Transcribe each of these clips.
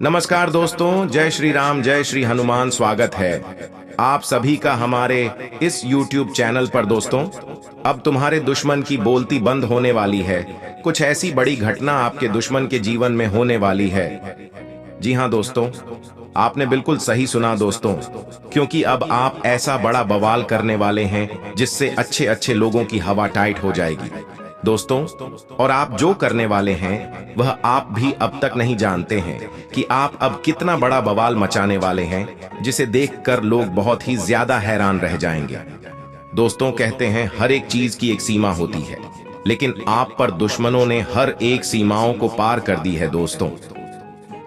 नमस्कार दोस्तों, जय श्री राम, जय श्री हनुमान। स्वागत है आप सभी का हमारे इस YouTube चैनल पर। दोस्तों, अब तुम्हारे दुश्मन की बोलती बंद होने वाली है। कुछ ऐसी बड़ी घटना आपके दुश्मन के जीवन में होने वाली है। जी हाँ दोस्तों, आपने बिल्कुल सही सुना दोस्तों, क्योंकि अब आप ऐसा बड़ा बवाल करने वाले हैं जिससे अच्छे अच्छे लोगों की हवा टाइट हो जाएगी दोस्तों। और आप जो करने वाले हैं वह आप भी अब तक नहीं जानते हैं कि आप अब कितना बड़ा बवाल मचाने वाले हैं, जिसे देखकर लोग बहुत ही ज्यादा हैरान रह जाएंगे दोस्तों। कहते हैं हर एक चीज की एक सीमा होती है, लेकिन आप पर दुश्मनों ने हर एक सीमाओं को पार कर दी है दोस्तों।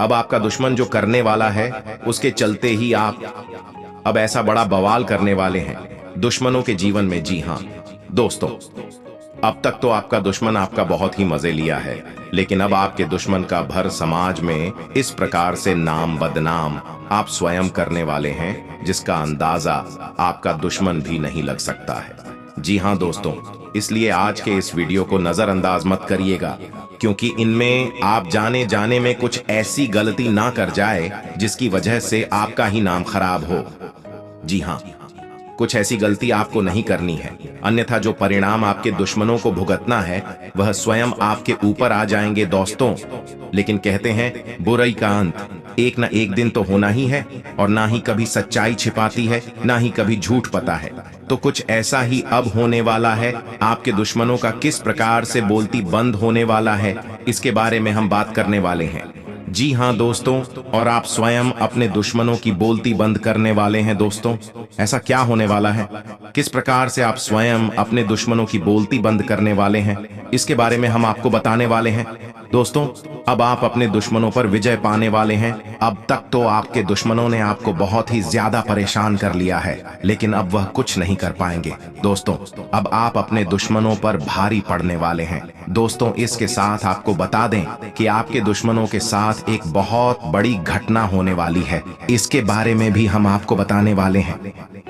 अब आपका दुश्मन जो करने वाला है, उसके चलते ही आप अब ऐसा बड़ा बवाल करने वाले हैं दुश्मनों के जीवन में। जी हाँ दोस्तों, अब तक तो आपका दुश्मन आपका बहुत ही मजे लिया है, लेकिन अब आपके दुश्मन का भर समाज में इस प्रकार से नाम बदनाम आप स्वयं करने वाले हैं, जिसका अंदाजा आपका दुश्मन भी नहीं लग सकता है। जी हाँ दोस्तों, इसलिए आज के इस वीडियो को नजरअंदाज मत करिएगा, क्योंकि इनमें आप जाने जाने में कुछ ऐसी गलती ना कर जाए जिसकी वजह से आपका ही नाम खराब हो। जी हाँ, कुछ ऐसी गलती आपको नहीं करनी है, अन्यथा जो परिणाम आपके दुश्मनों को भुगतना है वह स्वयं आपके ऊपर आ जाएंगे दोस्तों। लेकिन कहते हैं बुराई का अंत एक ना एक दिन तो होना ही है, और ना ही कभी सच्चाई छिपाती है, ना ही कभी झूठ पता है। तो कुछ ऐसा ही अब होने वाला है। आपके दुश्मनों का किस प्रकार से बोलती बंद होने वाला है, इसके बारे में हम बात करने वाले हैं। जी हाँ दोस्तों, और आप स्वयं अपने दुश्मनों की बोलती बंद करने वाले हैं दोस्तों। ऐसा क्या होने वाला है, किस प्रकार से आप स्वयं अपने दुश्मनों की बोलती बंद करने वाले हैं, इसके बारे में हम आपको बताने वाले हैं दोस्तों। अब आप अपने दुश्मनों पर विजय पाने वाले हैं। अब तक तो आपके दुश्मनों ने आपको बहुत ही ज्यादा परेशान कर लिया है, लेकिन अब वह कुछ नहीं कर पाएंगे दोस्तों। अब आप अपने दुश्मनों पर भारी पड़ने वाले हैं दोस्तों। इसके साथ आपको बता दें कि आपके दुश्मनों के साथ एक बहुत बड़ी घटना होने वाली है, इसके बारे में भी हम आपको बताने वाले हैं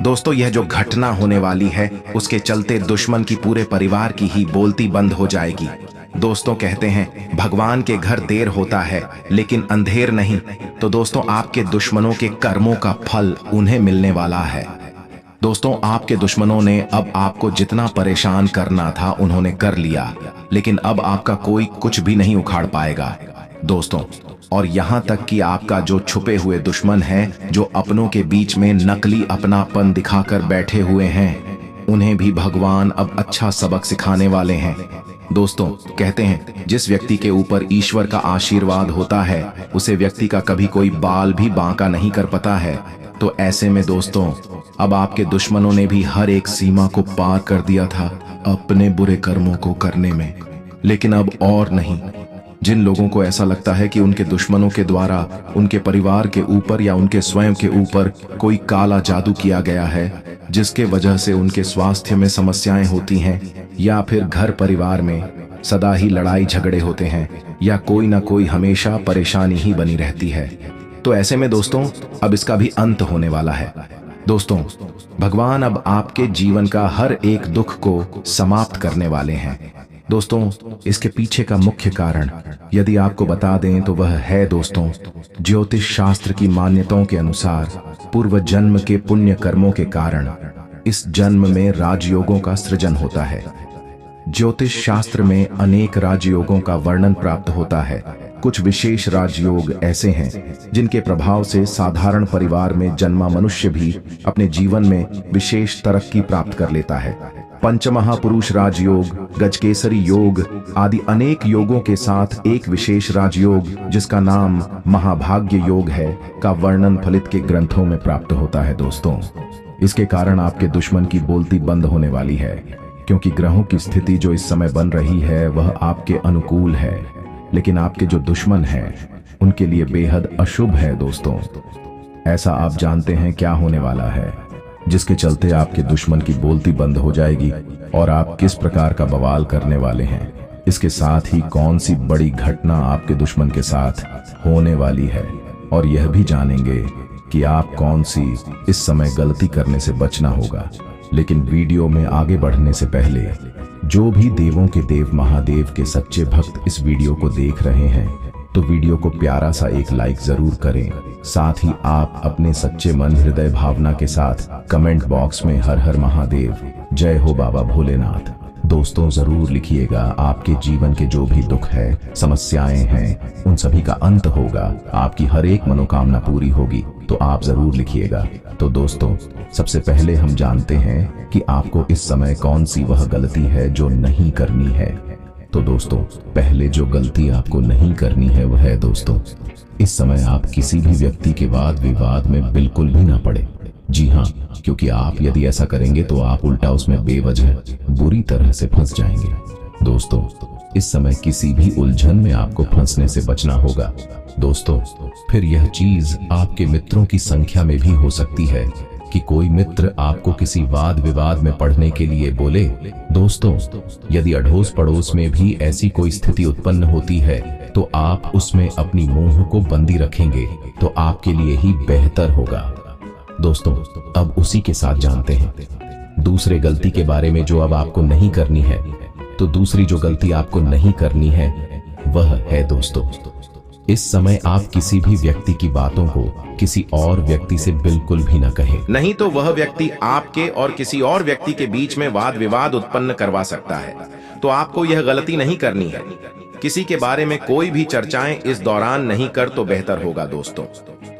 दोस्तों। यह जो घटना होने वाली है, उसके चलते दुश्मन की पूरे परिवार की ही बोलती बंद हो जाएगी दोस्तों। कहते हैं भगवान के घर देर होता है लेकिन अंधेर नहीं। तो दोस्तों, आपके दुश्मनों के कर्मों का फल उन्हें मिलने वाला है दोस्तों। आपके दुश्मनों ने अब आपको जितना परेशान करना था उन्होंने कर लिया, लेकिन अब आपका कोई कुछ भी नहीं उखाड़ पाएगा दोस्तों। और यहाँ तक कि आपका जो छुपे हुए दुश्मन है, जो अपनों के बीच में नकली अपनापन दिखाकर बैठे हुए हैं, उन्हें भी भगवान अब अच्छा सबक सिखाने वाले हैं दोस्तों। कहते हैं जिस व्यक्ति के ऊपर ईश्वर का आशीर्वाद होता है, उसे व्यक्ति का कभी कोई बाल भी बांका नहीं कर पाता है। तो ऐसे में दोस्तों, अब आपके दुश्मनों ने भी हर एक सीमा को पार कर दिया था अपने बुरे कर्मों को करने में, लेकिन अब और नहीं। जिन लोगों को ऐसा लगता है कि उनके दुश्मनों के द्वारा उनके परिवार के ऊपर या उनके स्वयं के ऊपर कोई काला जादू किया गया है, जिसके वजह से उनके स्वास्थ्य में समस्याएं होती हैं, या फिर घर परिवार में सदा ही लड़ाई झगड़े होते हैं, या कोई ना कोई हमेशा परेशानी ही बनी रहती है, तो ऐसे में दोस्तों अब इसका भी अंत होने वाला है दोस्तों। भगवान अब आपके जीवन का हर एक दुख को समाप्त करने वाले हैं दोस्तों। इसके पीछे का मुख्य कारण यदि आपको बता दें तो वह है दोस्तों, ज्योतिष शास्त्र की मान्यताओं के अनुसार पूर्व जन्म के पुण्य कर्मों के कारण इस जन्म में राजयोगों का सृजन होता है। ज्योतिष शास्त्र में अनेक राजयोगों का वर्णन प्राप्त होता है। कुछ विशेष राजयोग ऐसे हैं जिनके प्रभाव से साधारण परिवार में जन्मा मनुष्य भी अपने जीवन में विशेष तरक्की प्राप्त कर लेता है। पंचमहापुरुष राजयोग, गजकेसरी योग आदि अनेक योगों के साथ एक विशेष राजयोग जिसका नाम महाभाग्य योग है, का वर्णन फलित के ग्रंथों में प्राप्त होता है दोस्तों। इसके कारण आपके दुश्मन की बोलती बंद होने वाली है, क्योंकि ग्रहों की स्थिति जो इस समय बन रही है वह आपके अनुकूल है, लेकिन आपके जो दुश्मन हैं उनके लिए बेहद अशुभ है दोस्तों। ऐसा आप जानते हैं क्या होने वाला है, जिसके चलते आपके दुश्मन की बोलती बंद हो जाएगी, और आप किस प्रकार का बवाल करने वाले हैं, इसके साथ ही कौन सी बड़ी घटना आपके दुश्मन के साथ होने वाली है, और यह भी जानेंगे कि आप कौन सी इस समय गलती करने से बचना होगा। लेकिन वीडियो में आगे बढ़ने से पहले जो भी देवों के देव महादेव के सच्चे भक्त इस वीडियो को देख रहे हैं, तो वीडियो को प्यारा सा एक लाइक जरूर करें। साथ ही आप अपने सच्चे मन हृदय भावना के साथ कमेंट बॉक्स में हर हर महादेव, जय हो बाबा भोलेनाथ दोस्तों जरूर लिखिएगा। आपके जीवन के जो भी दुख है, समस्याएं हैं, उन सभी का अंत होगा। आपकी हर एक मनोकामना पूरी होगी, तो आप जरूर लिखिएगा। तो दोस्तों, सबसे पहले हम जानते हैं कि आपको इस समय कौन सी वह गलती है जो नहीं करनी है। तो दोस्तों, पहले जो गलती आपको नहीं करनी है वह है दोस्तों, इस समय आप किसी भी व्यक्ति के वाद विवाद में बिल्कुल भी ना पड़े। जी हाँ, क्योंकि आप यदि ऐसा करेंगे तो आप उल्टा उसमें बेवजह बुरी तरह से फंस जाएंगे। दोस्तों, इस समय किसी भी उलझन में आपको फंसने से बचना होगा। दोस्तों, फिर यह चीज आपके मित्रों की संख्या में भी हो सकती है कि कोई मित्र आपको किसी वाद विवाद में पढ़ने के लिए बोले। दोस्तों, यदि अड़ोस पड़ोस में भी ऐसी कोई स्थिति उत्पन्न होती है तो आप उसमें अपनी मुंह को बंदी रखेंगे तो आपके लिए ही बेहतर होगा। दोस्तों, अब उसी के साथ जानते हैं दूसरे गलती के बारे में जो अब आपको नहीं करनी है। तो दूसरी जो गलती आपको नहीं करनी है वह है दोस्तों, इस समय आप किसी भी व्यक्ति की बातों को किसी और व्यक्ति से बिल्कुल भी ना कहें। नहीं तो वह व्यक्ति आपके और किसी और व्यक्ति के बीच में वाद विवाद उत्पन्न करवा सकता है। तो आपको यह गलती नहीं करनी है। किसी के बारे में कोई भी चर्चाएं इस दौरान नहीं कर तो बेहतर होगा। दोस्तों,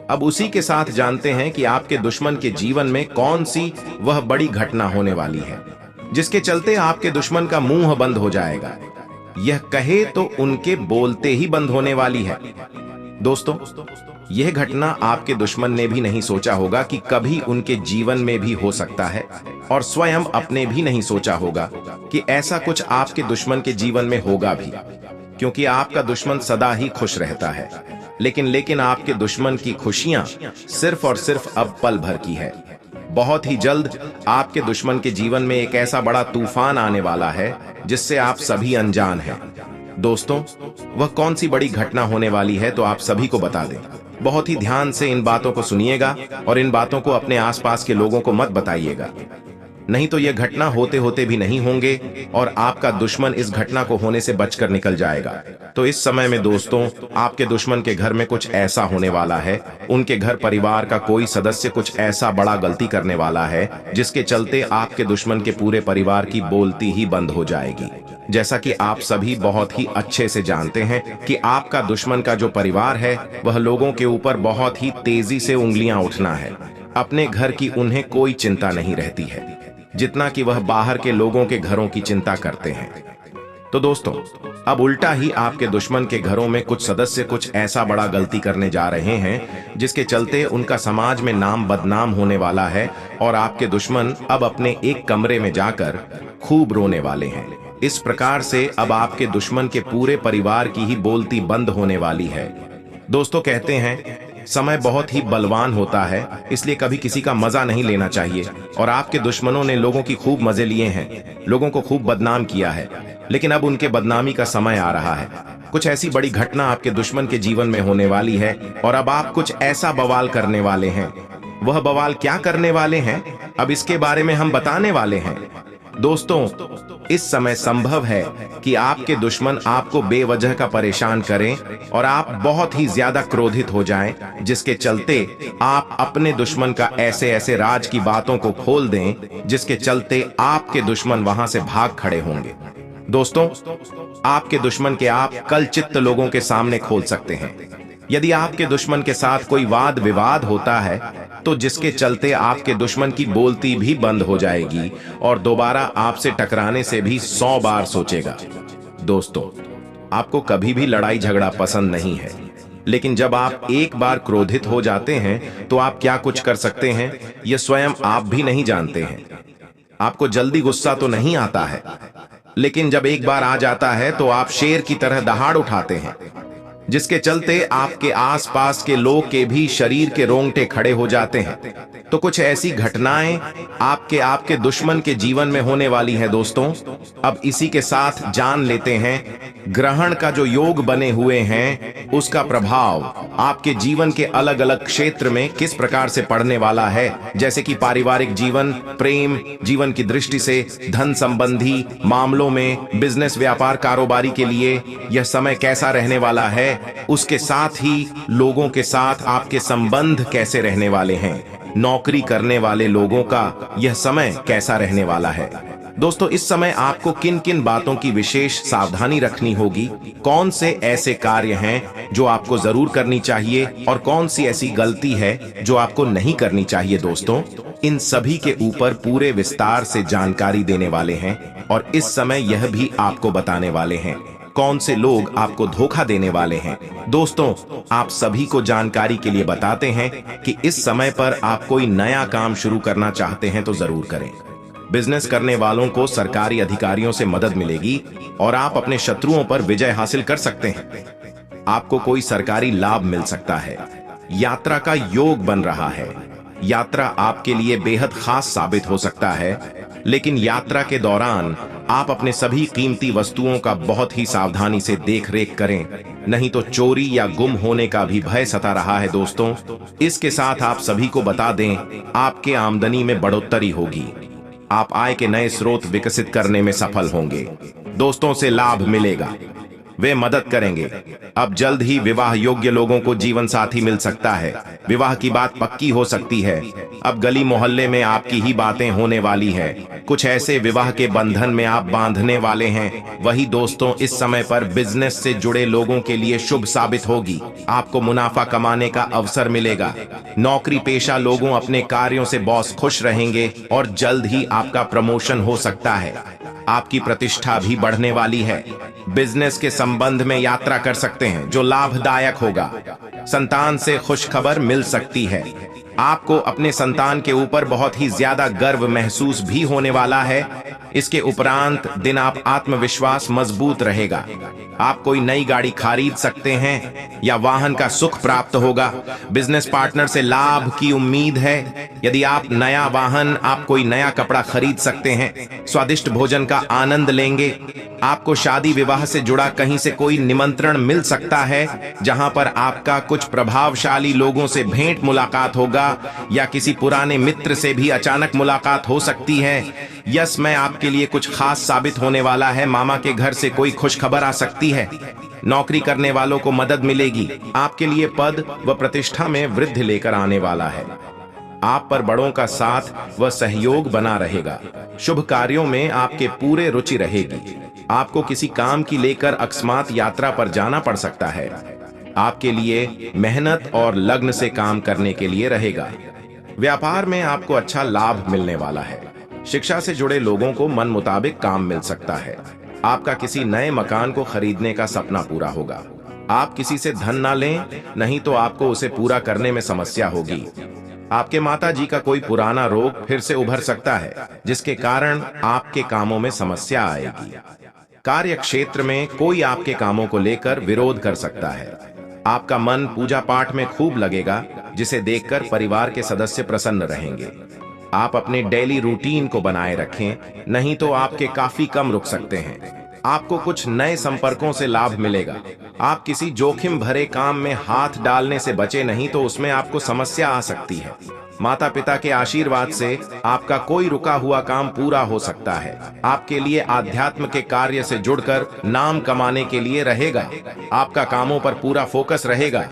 अब उसी के साथ जानते हैं कि आपके दुश्मन के जीवन में कौन सी वह बड़ी घटना होने वाली है जिसके चलते आपके दुश्मन का मुंह बंद हो जाएगा। यह कहे तो उनके बोलते ही बंद होने वाली है। दोस्तों, यह घटना आपके दुश्मन ने भी नहीं सोचा होगा कि कभी उनके जीवन में भी हो सकता है, और स्वयं अपने भी नहीं सोचा होगा कि ऐसा कुछ आपके दुश्मन के जीवन में होगा भी, क्योंकि आपका दुश्मन सदा ही खुश रहता है। लेकिन आपके दुश्मन की खुशियां सिर्फ और सिर्फ अब पल भर की है। बहुत ही जल्द आपके दुश्मन के जीवन में एक ऐसा बड़ा तूफान आने वाला है जिससे आप सभी अनजान हैं। दोस्तों, वह कौन सी बड़ी घटना होने वाली है तो आप सभी को बता दें। बहुत ही ध्यान से इन बातों को सुनिएगा और इन बातों को अपने आसपास के लोगों को मत बताइएगा, नहीं तो यह घटना होते होते भी नहीं होंगे और आपका दुश्मन इस घटना को होने से बचकर निकल जाएगा। तो इस समय में दोस्तों, आपके दुश्मन के घर में कुछ ऐसा होने वाला है, उनके घर परिवार का कोई सदस्य कुछ ऐसा बड़ा गलती करने वाला है जिसके चलते आपके दुश्मन के पूरे परिवार की बोलती ही बंद हो जाएगी। जैसा कि आप सभी बहुत ही अच्छे से जानते हैं कि आपका दुश्मन का जो परिवार है वह लोगों के ऊपर बहुत ही तेजी से उंगलियां उठना है। अपने घर की उन्हें कोई चिंता नहीं रहती है जितना कि वह बाहर के लोगों के घरों की चिंता करते हैं। तो दोस्तों, अब उल्टा ही आपके दुश्मन के घरों में कुछ सदस्य कुछ ऐसा बड़ा गलती करने जा रहे हैं जिसके चलते उनका समाज में नाम बदनाम होने वाला है और आपके दुश्मन अब अपने एक कमरे में जाकर खूब रोने वाले हैं। इस प्रकार से अब आपके दुश्मन के पूरे परिवार की ही बोलती बंद होने वाली है। दोस्तों, कहते हैं समय बहुत ही बलवान होता है, इसलिए कभी किसी का मजा नहीं लेना चाहिए। और आपके दुश्मनों ने लोगों की खूब मजे लिए हैं, लोगों को खूब बदनाम किया है, लेकिन अब उनके बदनामी का समय आ रहा है। कुछ ऐसी बड़ी घटना आपके दुश्मन के जीवन में होने वाली है और अब आप कुछ ऐसा बवाल करने वाले हैं। वह बवाल क्या करने वाले हैं, अब इसके बारे में हम बताने वाले हैं। दोस्तों, इस समय संभव है कि आपके दुश्मन आपको बेवजह का परेशान करें और आप बहुत ही ज्यादा क्रोधित हो जाएं, जिसके चलते आप अपने दुश्मन का ऐसे ऐसे राज की बातों को खोल दें जिसके चलते आपके दुश्मन वहां से भाग खड़े होंगे। दोस्तों, आपके दुश्मन के आप कल चित्त लोगों के सामने खोल सकते हैं। यदि आपके दुश्मन के साथ कोई वाद विवाद होता है तो जिसके चलते आपके दुश्मन की बोलती भी बंद हो जाएगी और दोबारा आपसे टकराने से भी 100 बार सोचेगा। दोस्तों, आपको कभी भी लड़ाई झगड़ा पसंद नहीं है, लेकिन जब आप एक बार क्रोधित हो जाते हैं तो आप क्या कुछ कर सकते हैं यह स्वयं आप भी नहीं जानते हैं। आपको जल्दी गुस्सा तो नहीं आता है, लेकिन जब एक बार आ जाता है तो आप शेर की तरह दहाड़ उठाते हैं, जिसके चलते आपके आसपास के लोग के भी शरीर के रोंगटे खड़े हो जाते हैं। तो कुछ ऐसी घटनाएं आपके दुश्मन के जीवन में होने वाली है। दोस्तों, अब इसी के साथ जान लेते हैं ग्रहण का जो योग बने हुए हैं उसका प्रभाव आपके जीवन के अलग अलग क्षेत्र में किस प्रकार से पड़ने वाला है, जैसे कि पारिवारिक जीवन, प्रेम जीवन की दृष्टि से, धन संबंधी मामलों में, बिजनेस व्यापार कारोबारी के लिए यह समय कैसा रहने वाला है, उसके साथ ही लोगों के साथ आपके संबंध कैसे रहने वाले हैं, नौकरी करने वाले लोगों का यह समय कैसा रहने वाला है। दोस्तों, इस समय आपको किन किन बातों की विशेष सावधानी रखनी होगी, कौन से ऐसे कार्य हैं जो आपको जरूर करनी चाहिए और कौन सी ऐसी गलती है जो आपको नहीं करनी चाहिए। दोस्तों, इन सभी के ऊपर पूरे विस्तार से जानकारी देने वाले हैं और इस समय यह भी आपको बताने वाले हैं कौन से लोग आपको धोखा देने वाले हैं। दोस्तों, आप सभी को जानकारी के लिए बताते हैं कि इस समय पर आप कोई नया काम शुरू करना चाहते हैं तो जरूर करें। बिजनेस करने वालों को सरकारी अधिकारियों से मदद मिलेगी और आप अपने शत्रुओं पर विजय हासिल कर सकते हैं। आपको कोई सरकारी लाभ मिल सकता है। यात्रा का योग बन रहा है। यात्रा आपके लिए बेहद खास साबित हो सकता है, लेकिन यात्रा के दौरान आप अपने सभी कीमती वस्तुओं का बहुत ही सावधानी से देख रेख करें, नहीं तो चोरी या गुम होने का भी भय सता रहा है। दोस्तों, इसके साथ आप सभी को बता दें, आपके आमदनी में बढ़ोतरी होगी। आप आय के नए स्रोत विकसित करने में सफल होंगे। दोस्तों से लाभ मिलेगा, वे मदद करेंगे। अब जल्द ही विवाह योग्य लोगों को जीवन साथी मिल सकता है। विवाह की बात पक्की हो सकती है। अब गली मोहल्ले में आपकी ही बातें होने वाली है। कुछ ऐसे विवाह के बंधन में आप बांधने वाले हैं। वही दोस्तों, इस समय पर बिजनेस से जुड़े लोगों के लिए शुभ साबित होगी। आपको मुनाफा कमाने का अवसर मिलेगा। नौकरी पेशा लोगों अपने कार्यों से बॉस खुश रहेंगे और जल्द ही आपका प्रमोशन हो सकता है। आपकी प्रतिष्ठा भी बढ़ने वाली है। बिजनेस के संबंध में यात्रा कर सकते हैं जो लाभदायक होगा। संतान से खुशखबर मिल सकती है। आपको अपने संतान के ऊपर बहुत ही ज्यादा गर्व महसूस भी होने वाला है। इसके उपरांत दिन आप आत्मविश्वास मजबूत रहेगा। आप कोई नई गाड़ी खरीद सकते हैं या वाहन का सुख प्राप्त होगा। बिजनेस पार्टनर से लाभ की उम्मीद है। यदि आप नया वाहन, आप कोई नया कपड़ा खरीद सकते हैं। स्वादिष्ट भोजन का आनंद लेंगे। आपको शादी विवाह से जुड़ा कहीं से कोई निमंत्रण मिल सकता है, जहां पर आपका कुछ प्रभावशाली लोगों से भेंट मुलाकात होगा या किसी पुराने मित्र से भी अचानक मुलाकात हो सकती है। यस, मैं आपके लिए कुछ खास साबित होने वाला है। मामा के घर से कोई खुश खबर आ सकती है। नौकरी करने वालों को मदद मिलेगी। आपके लिए पद व प्रतिष्ठा में वृद्धि लेकर आने वाला है। आप पर बड़ों का साथ व सहयोग बना रहेगा। शुभ कार्यों में आपके पूरे रुचि रहेगी। आपको किसी काम की लेकर अकस्मात यात्रा पर जाना पड़ सकता है। आपके लिए मेहनत और लग्न से काम करने के लिए रहेगा। व्यापार में आपको अच्छा लाभ मिलने वाला है। शिक्षा से जुड़े लोगों को मन मुताबिक काम मिल सकता है। आपका किसी नए मकान को खरीदने का सपना पूरा होगा। आप किसी से धन ना लें, नहीं तो आपको उसे पूरा करने में समस्या होगी। आपके माता जी का कोई पुराना रोग फिर से उभर सकता है, जिसके कारण आपके कामों में समस्या आएगी। कार्य क्षेत्र में कोई आपके कामों को लेकर विरोध कर सकता है। आपका मन पूजा पाठ में खूब लगेगा, जिसे देखकर परिवार के सदस्य प्रसन्न रहेंगे। आप अपने डेली रूटीन को बनाए रखें, नहीं तो आपके काफी कम रुक सकते हैं। आपको कुछ नए संपर्कों से लाभ मिलेगा। आप किसी जोखिम भरे काम में हाथ डालने से बचे, नहीं तो उसमें आपको समस्या आ सकती है। माता पिता के आशीर्वाद से आपका कोई रुका हुआ काम पूरा हो सकता है। आपके लिए आध्यात्म के कार्य से जुड़कर नाम कमाने के लिए रहेगा। आपका कामों पर पूरा फोकस रहेगा।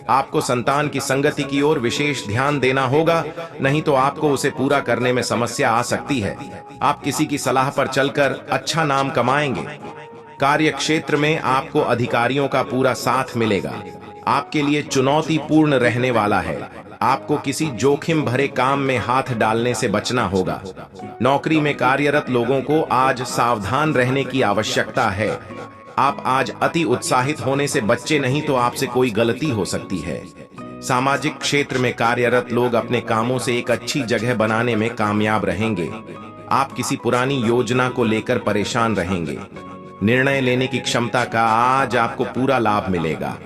आपको संतान की संगति की ओर विशेष ध्यान देना होगा, नहीं तो आपको उसे पूरा करने में समस्या आ सकती है। आप किसी की सलाह पर चलकर अच्छा नाम कमाएंगे। कार्य क्षेत्र में आपको अधिकारियों का पूरा साथ मिलेगा। आपके लिए चुनौतीपूर्ण रहने वाला है। आपको किसी जोखिम भरे काम में हाथ डालने से बचना होगा। नौकरी में कार्यरत लोगों को आज सावधान रहने की आवश्यकता है। आप आज अति उत्साहित होने से बच्चे, नहीं तो आपसे कोई गलती हो सकती है। सामाजिक क्षेत्र में कार्यरत लोग अपने कामों से एक अच्छी जगह बनाने में कामयाब रहेंगे। आप किसी पुरानी योजना को लेकर परेशान रहेंगे। निर्णय लेने की क्षमता का आज आपको पूरा लाभ मिलेगा।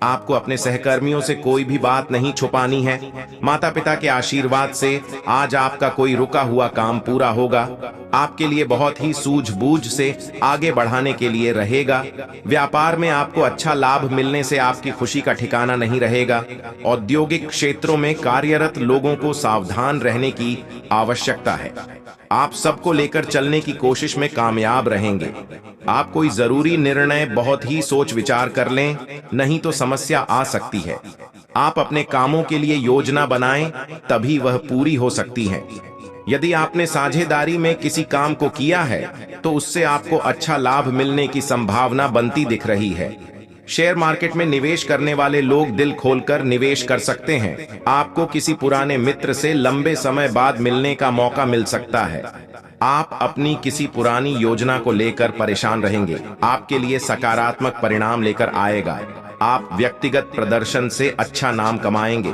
आपको अपने सहकर्मियों से कोई भी बात नहीं छुपानी है। माता पिता के आशीर्वाद से आज आपका कोई रुका हुआ काम पूरा होगा। आपके लिए बहुत ही सूझबूझ से आगे बढ़ाने के लिए रहेगा। व्यापार में आपको अच्छा लाभ मिलने से आपकी खुशी का ठिकाना नहीं रहेगा। औद्योगिक क्षेत्रों में कार्यरत लोगों को सावधान रहने की आवश्यकता है। आप सबको लेकर चलने की कोशिश में कामयाब रहेंगे। आप कोई जरूरी निर्णय बहुत ही सोच विचार कर लें, नहीं तो समस्या आ सकती है। आप अपने कामों के लिए योजना बनाएं, तभी वह पूरी हो सकती है। यदि आपने साझेदारी में किसी काम को किया है तो उससे आपको अच्छा लाभ मिलने की संभावना बनती दिख रही है। शेयर मार्केट में निवेश करने वाले लोग दिल खोलकर निवेश कर सकते हैं। आपको किसी पुराने मित्र से लंबे समय बाद मिलने का मौका मिल सकता है। आप अपनी किसी पुरानी योजना को लेकर परेशान रहेंगे, आपके लिए सकारात्मक परिणाम लेकर आएगा। आप व्यक्तिगत प्रदर्शन से अच्छा नाम कमाएंगे।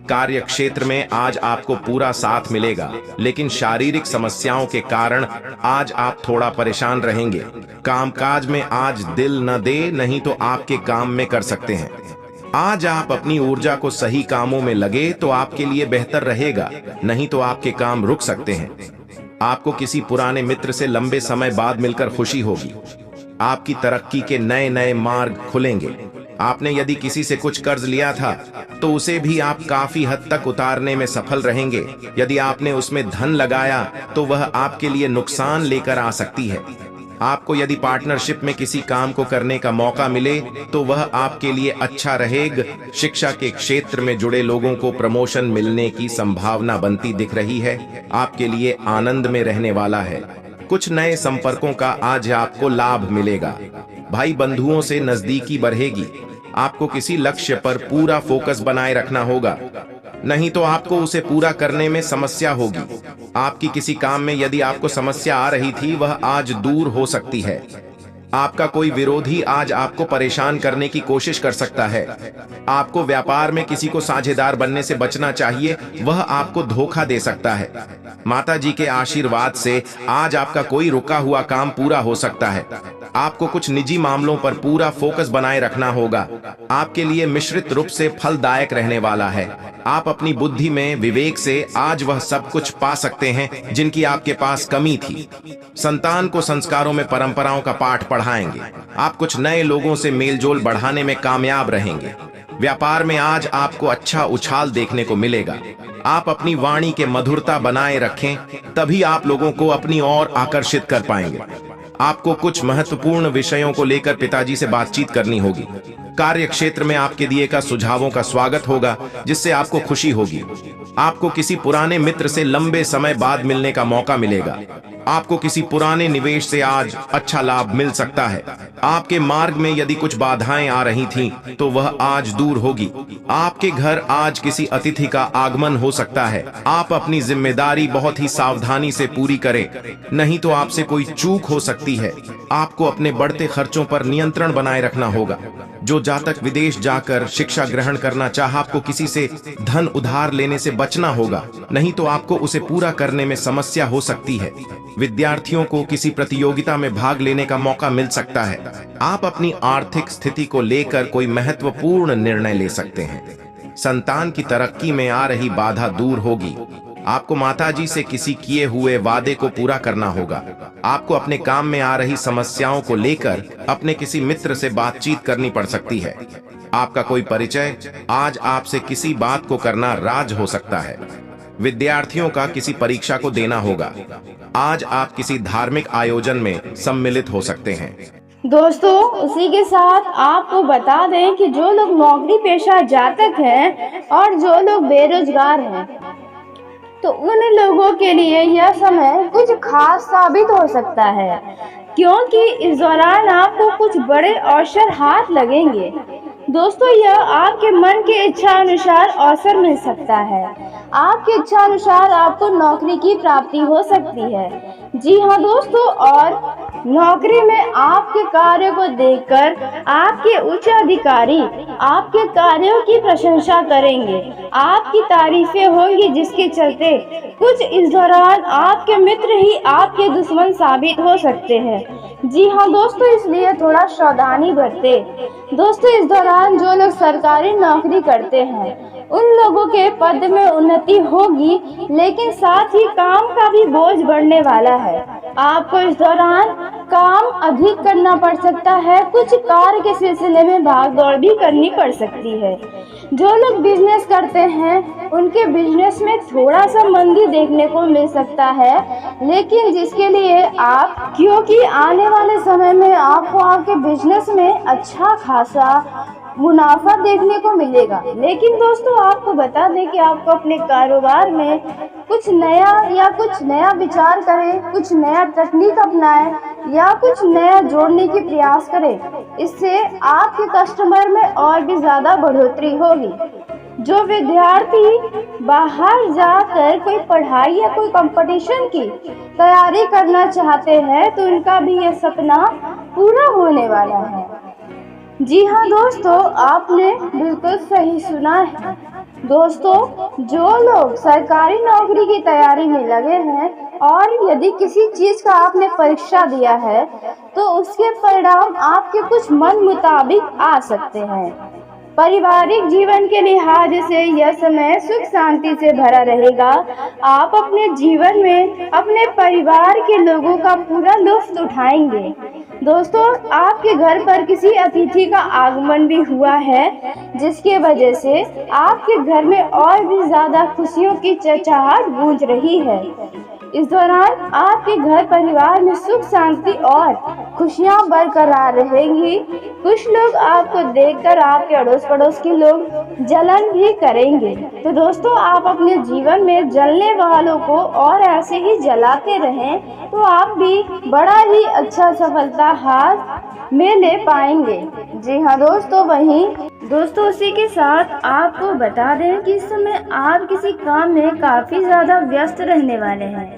कार्य क्षेत्र में आज आपको पूरा साथ मिलेगा, लेकिन शारीरिक समस्याओं के कारण आज आप थोड़ा परेशान रहेंगे। कामकाज में आज दिल न दे, नहीं तो आपके काम में कर सकते हैं। आज आप अपनी ऊर्जा को सही कामों में लगे तो आपके लिए बेहतर रहेगा, नहीं तो आपके काम रुक सकते हैं। आपको किसी पुराने मित्र से लंबे समय बाद मिलकर खुशी होगी। आपकी तरक्की के नए नए मार्ग खुलेंगे। आपने यदि किसी से कुछ कर्ज लिया था तो उसे भी आप काफी हद तक उतारने में सफल रहेंगे। यदि आपने उसमें धन लगाया तो वह आपके लिए नुकसान लेकर आ सकती है। आपको यदि पार्टनरशिप में किसी काम को करने का मौका मिले तो वह आपके लिए अच्छा रहेगा। शिक्षा के क्षेत्र में जुड़े लोगों को प्रमोशन मिलने की संभावना बनती दिख रही है। आपके लिए आनंद में रहने वाला है। कुछ नए संपर्कों का आज आपको लाभ मिलेगा। भाई बंधुओं से नजदीकी बढ़ेगी। आपको किसी लक्ष्य पर पूरा फोकस बनाए रखना होगा, नहीं तो आपको उसे पूरा करने में समस्या होगी। आपकी किसी काम में यदि आपको समस्या आ रही थी, वह आज दूर हो सकती है। आपका कोई विरोधी आज आपको परेशान करने की कोशिश कर सकता है। आपको व्यापार में किसी को साझेदार बनने से बचना चाहिए, वह आपको धोखा दे सकता है। माता जी के आशीर्वाद से आज आपका कोई रुका हुआ काम पूरा हो सकता है। आपको कुछ निजी मामलों पर पूरा फोकस बनाए रखना होगा। आपके लिए मिश्रित रूप से फलदायक रहने वाला है। आप अपनी बुद्धि में विवेक से आज वह सब कुछ पा सकते हैं जिनकी आपके पास कमी थी। संतान को संस्कारों में परंपराओं का पाठ पढ़ाएंगे। आप कुछ नए लोगों से मेलजोल बढ़ाने में कामयाब रहेंगे। व्यापार में आज आपको अच्छा उछाल देखने को मिलेगा। आप अपनी वाणी के मधुरता बनाए रखें, तभी आप लोगों को अपनी ओर आकर्षित कर पाएंगे। आपको कुछ महत्वपूर्ण विषयों को लेकर पिताजी से बातचीत करनी होगी। कार्य क्षेत्र में आपके दिए का सुझावों का स्वागत होगा, जिससे आपको खुशी होगी। आपको किसी पुराने मित्र से लंबे समय बाद मिलने का मौका मिलेगा। आपको किसी पुराने निवेश से आज अच्छा लाभ मिल सकता है। आपके मार्ग में यदि कुछ बाधाएं आ रही थीं, तो वह आज दूर होगी। आपके घर आज किसी अतिथि का आगमन हो सकता है। आप अपनी जिम्मेदारी बहुत ही सावधानी से पूरी करें, नहीं तो आपसे कोई चूक हो सकती है। आपको अपने बढ़ते खर्चों पर नियंत्रण बनाए रखना होगा। जो जातक विदेश जाकर शिक्षा ग्रहण करना चाह, आपको किसी से धन उधार लेने से बचना होगा, नहीं तो आपको उसे पूरा करने में समस्या हो सकती है। विद्यार्थियों को किसी प्रतियोगिता में भाग लेने का मौका मिल सकता है। आप अपनी आर्थिक स्थिति को लेकर कोई महत्वपूर्ण निर्णय ले सकते हैं। संतान की तरक्की में आ रही बाधा दूर होगी। आपको माताजी से किसी किए हुए वादे को पूरा करना होगा। आपको अपने काम में आ रही समस्याओं को लेकर अपने किसी मित्र से बातचीत करनी पड़ सकती है। आपका कोई परिचय आज आपसे किसी बात को करना राज हो सकता है। विद्यार्थियों का किसी परीक्षा को देना होगा। आज आप किसी धार्मिक आयोजन में सम्मिलित हो सकते हैं। दोस्तों, उसी के साथ आपको बता दें कि जो लोग नौकरी पेशा जातक हैं और जो लोग बेरोजगार हैं, तो उन लोगों के लिए यह समय कुछ खास साबित हो सकता है, क्योंकि इस दौरान आपको कुछ बड़े अवसर हाथ लगेंगे। दोस्तों, यह आपके मन की इच्छा अनुसार अवसर मिल सकता है। आपकी इच्छा अनुसार आपको नौकरी की प्राप्ति हो सकती है। जी हाँ दोस्तों, और नौकरी में आपके कार्य को देखकर आपके उच्च अधिकारी आपके कार्यों की प्रशंसा करेंगे, आपकी तारीफें होंगी, जिसके चलते कुछ इस दौरान आपके मित्र ही आपके दुश्मन साबित हो सकते हैं। जी हाँ दोस्तों, इसलिए थोड़ा सावधानी बरतें। दोस्तों, इस दौरान जो लोग सरकारी नौकरी करते हैं उन लोगों के पद में उन्नति होगी, लेकिन साथ ही काम का भी बोझ बढ़ने वाला है। आपको इस दौरान काम अधिक करना पड़ सकता है। कुछ कार्य के सिलसिले में भाग दौड़ भी करनी पड़ सकती है। जो लोग बिजनेस करते हैं उनके बिजनेस में थोड़ा सा मंदी देखने को मिल सकता है, लेकिन जिसके लिए क्योंकि आने वाले समय में आपको आपके बिजनेस में अच्छा खासा मुनाफा देखने को मिलेगा। लेकिन दोस्तों, आपको बता दें कि आपको अपने कारोबार में कुछ नया विचार करें, कुछ नया तकनीक अपनाएं या कुछ नया जोड़ने की प्रयास करें। इससे आपके कस्टमर में और भी ज़्यादा बढ़ोतरी होगी। जो विद्यार्थी बाहर जाकर कोई पढ़ाई या कोई कंपटीशन की तैयारी करना चाहते हैं तो उनका भी ये सपना पूरा होने वाला है। जी हाँ दोस्तों, आपने बिल्कुल सही सुना है। दोस्तों, जो लोग सरकारी नौकरी की तैयारी में लगे हैं और यदि किसी चीज़ का आपने परीक्षा दिया है तो उसके परिणाम आपके कुछ मन मुताबिक आ सकते हैं। पारिवारिक जीवन के लिहाज से यह समय सुख शांति से भरा रहेगा। आप अपने जीवन में अपने परिवार के लोगों का पूरा लुत्फ उठाएंगे। दोस्तों, आपके घर पर किसी अतिथि का आगमन भी हुआ है, जिसके वजह से आपके घर में और भी ज़्यादा खुशियों की चहचहाट गूंज रही है। इस दौरान आपके घर परिवार में सुख शांति और खुशियां बरकरार रहेंगी। कुछ लोग आपको देखकर आपके अड़ोस पड़ोस के लोग जलन भी करेंगे। तो दोस्तों, आप अपने जीवन में जलने वालों को और ऐसे ही जलाते रहें तो आप भी बड़ा ही अच्छा सफलता हाथ में ले पाएंगे। जी हाँ दोस्तों, उसी के साथ आपको बता दें कि इस समय आप किसी काम में काफ़ी ज़्यादा व्यस्त रहने वाले हैं।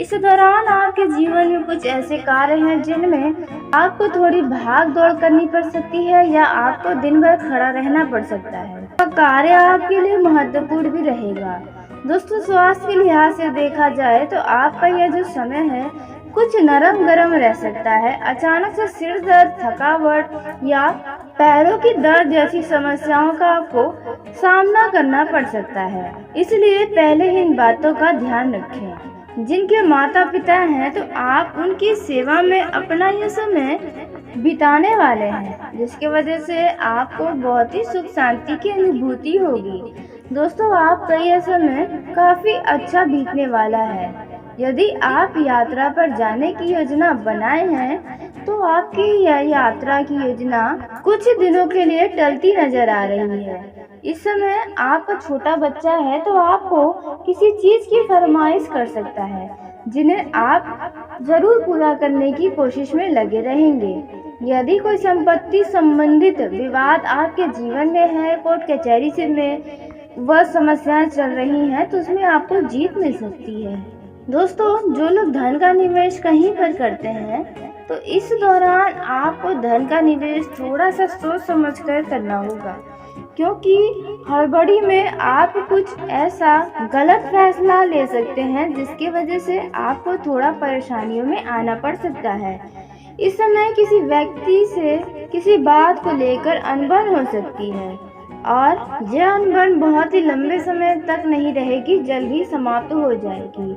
इस दौरान आपके जीवन में कुछ ऐसे कार्य हैं जिनमें आपको थोड़ी भाग दौड़ करनी पड़ सकती है या आपको दिन भर खड़ा रहना पड़ सकता है। कार्य आपके लिए महत्वपूर्ण भी रहेगा। दोस्तों, स्वास्थ्य के लिहाज से देखा जाए तो आपका यह जो समय है कुछ नरम गरम रह सकता है। अचानक से सिर दर्द, थकावट या पैरों की दर्द जैसी समस्याओं का आपको सामना करना पड़ सकता है। इसलिए पहले ही इन बातों का ध्यान रखें। जिनके माता पिता हैं तो आप उनकी सेवा में अपना यह समय बिताने वाले हैं, जिसकी वजह से आपको बहुत ही सुख शांति की अनुभूति होगी। दोस्तों, आपका यह समय काफी अच्छा बीतने वाला है। यदि आप यात्रा पर जाने की योजना बनाए हैं तो आपकी यह यात्रा की योजना कुछ दिनों के लिए टलती नजर आ रही है। इस समय आपका छोटा बच्चा है तो आपको किसी चीज की फरमाइश कर सकता है, जिन्हें आप जरूर पूरा करने की कोशिश में लगे रहेंगे। यदि कोई संपत्ति संबंधित विवाद आपके जीवन में है, कोर्ट कचहरी से में वह समस्याएं चल रही हैं तो उसमें आपको जीत मिल सकती है। दोस्तों, जो लोग धन का निवेश कहीं पर करते हैं तो इस दौरान आपको धन का निवेश थोड़ा सा सोच समझ कर करना होगा, क्योंकि हड़बड़ी में आप कुछ ऐसा गलत फैसला ले सकते हैं जिसकी वजह से आपको थोड़ा परेशानियों में आना पड़ सकता है। इस समय किसी व्यक्ति से किसी बात को लेकर अनबन हो सकती है और यह अनबन बहुत ही लंबे समय तक नहीं रहेगी, जल्दी समाप्त हो जाएगी।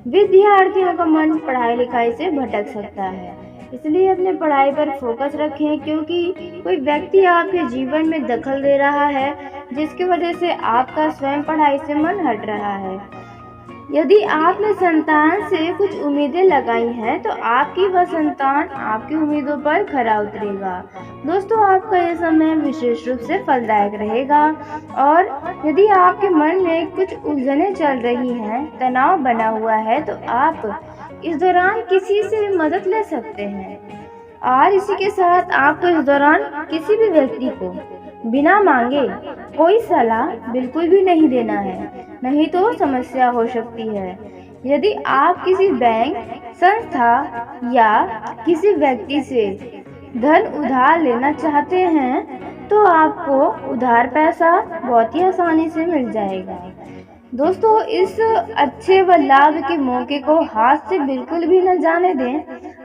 विद्यार्थियों का मन पढ़ाई लिखाई से भटक सकता है, इसलिए अपने पढ़ाई पर फोकस रखें, क्योंकि कोई व्यक्ति आपके जीवन में दखल दे रहा है जिसकी वजह से आपका स्वयं पढ़ाई से मन हट रहा है। यदि आपने संतान से कुछ उम्मीदें लगाई हैं तो आपकी वह संतान आपकी उम्मीदों पर खरा उतरेगा। दोस्तों, आपका यह समय विशेष रूप से फलदायक रहेगा और यदि आपके मन में कुछ उलझनें चल रही हैं, तनाव बना हुआ है तो आप इस दौरान किसी से मदद ले सकते हैं। और इसी के साथ आपको इस दौरान किसी भी व्यक्ति को बिना मांगे कोई सलाह बिल्कुल भी नहीं देना है, नहीं तो समस्या हो सकती है। यदि आप किसी बैंक, संस्था या किसी व्यक्ति से धन उधार लेना चाहते हैं तो आपको उधार पैसा बहुत ही आसानी से मिल जाएगा। दोस्तों, इस अच्छे व लाभ के मौके को हाथ से बिल्कुल भी न जाने दें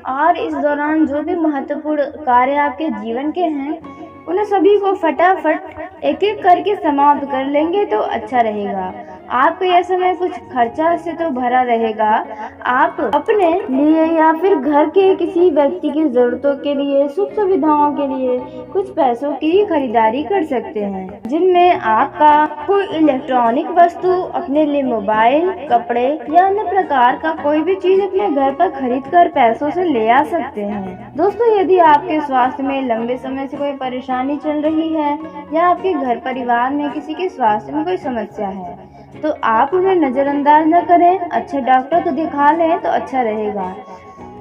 और इस दौरान जो भी महत्वपूर्ण कार्य आपके जीवन के हैं उन्हें सभी को फटाफट एक एक करके समाप्त कर लेंगे तो अच्छा रहेगा। आपका यह समय कुछ खर्चा से तो भरा रहेगा। आप अपने लिए या फिर घर के किसी व्यक्ति की जरूरतों के लिए, सुख सुविधाओं के लिए कुछ पैसों की खरीदारी कर सकते हैं, जिनमें आपका कोई इलेक्ट्रॉनिक वस्तु, अपने लिए मोबाइल, कपड़े या अन्य प्रकार का कोई भी चीज अपने घर पर खरीद कर पैसों से ले आ सकते हैं। दोस्तों, यदि आपके स्वास्थ्य में लंबे समय से कोई परेशानी चल रही है या आपके घर परिवार में किसी के स्वास्थ्य में कोई समस्या है तो आप उन्हें नजरअंदाज न करें, अच्छे डॉक्टर को दिखा लें तो अच्छा रहेगा।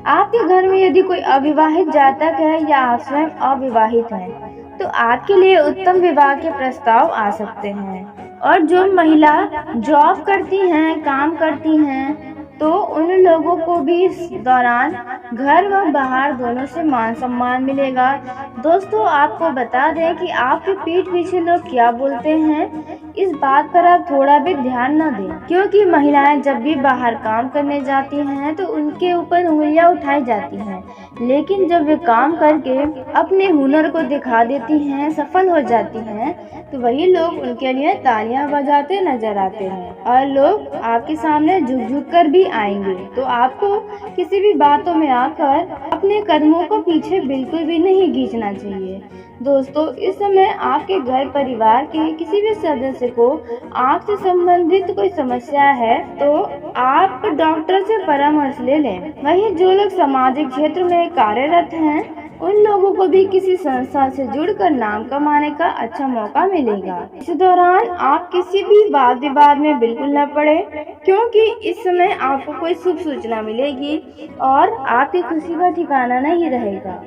आपके घर में यदि कोई अविवाहित जातक है या आप स्वयं अविवाहित हैं तो आपके लिए उत्तम विवाह के प्रस्ताव आ सकते हैं। और जो महिला जॉब करती हैं, काम करती हैं, तो उन लोगों को भी इस दौरान घर व बाहर दोनों से मान सम्मान मिलेगा। दोस्तों, आपको बता दें कि आपके पीठ पीछे लोग क्या बोलते हैं, इस बात पर आप थोड़ा भी ध्यान न दें, क्योंकि महिलाएं जब भी बाहर काम करने जाती हैं तो उनके ऊपर उंगलियां उठाई जाती हैं, लेकिन जब वे काम करके अपने हुनर को दिखा देती हैं, सफल हो जाती हैं, तो वही लोग उनके लिए तालियां बजाते नजर आते हैं और लोग आपके सामने झुक झुक कर भी आएंगे। तो आपको किसी भी बातों में आकर अपने कदमों को पीछे बिल्कुल भी नहीं खींचना चाहिए। दोस्तों, इस समय आपके घर परिवार के किसी भी सदस्य को आँख से संबंधित कोई समस्या है तो आप डॉक्टर से परामर्श ले लें। वहीं जो लोग सामाजिक क्षेत्र में कार्यरत हैं उन लोगों को भी किसी संस्था से जुड़कर नाम कमाने का अच्छा मौका मिलेगा। इस दौरान आप किसी भी वाद विवाद में बिल्कुल न पड़े, क्योंकि इस समय आपको कोई शुभ सूचना मिलेगी और आपकी खुशी का ठिकाना नहीं रहेगा।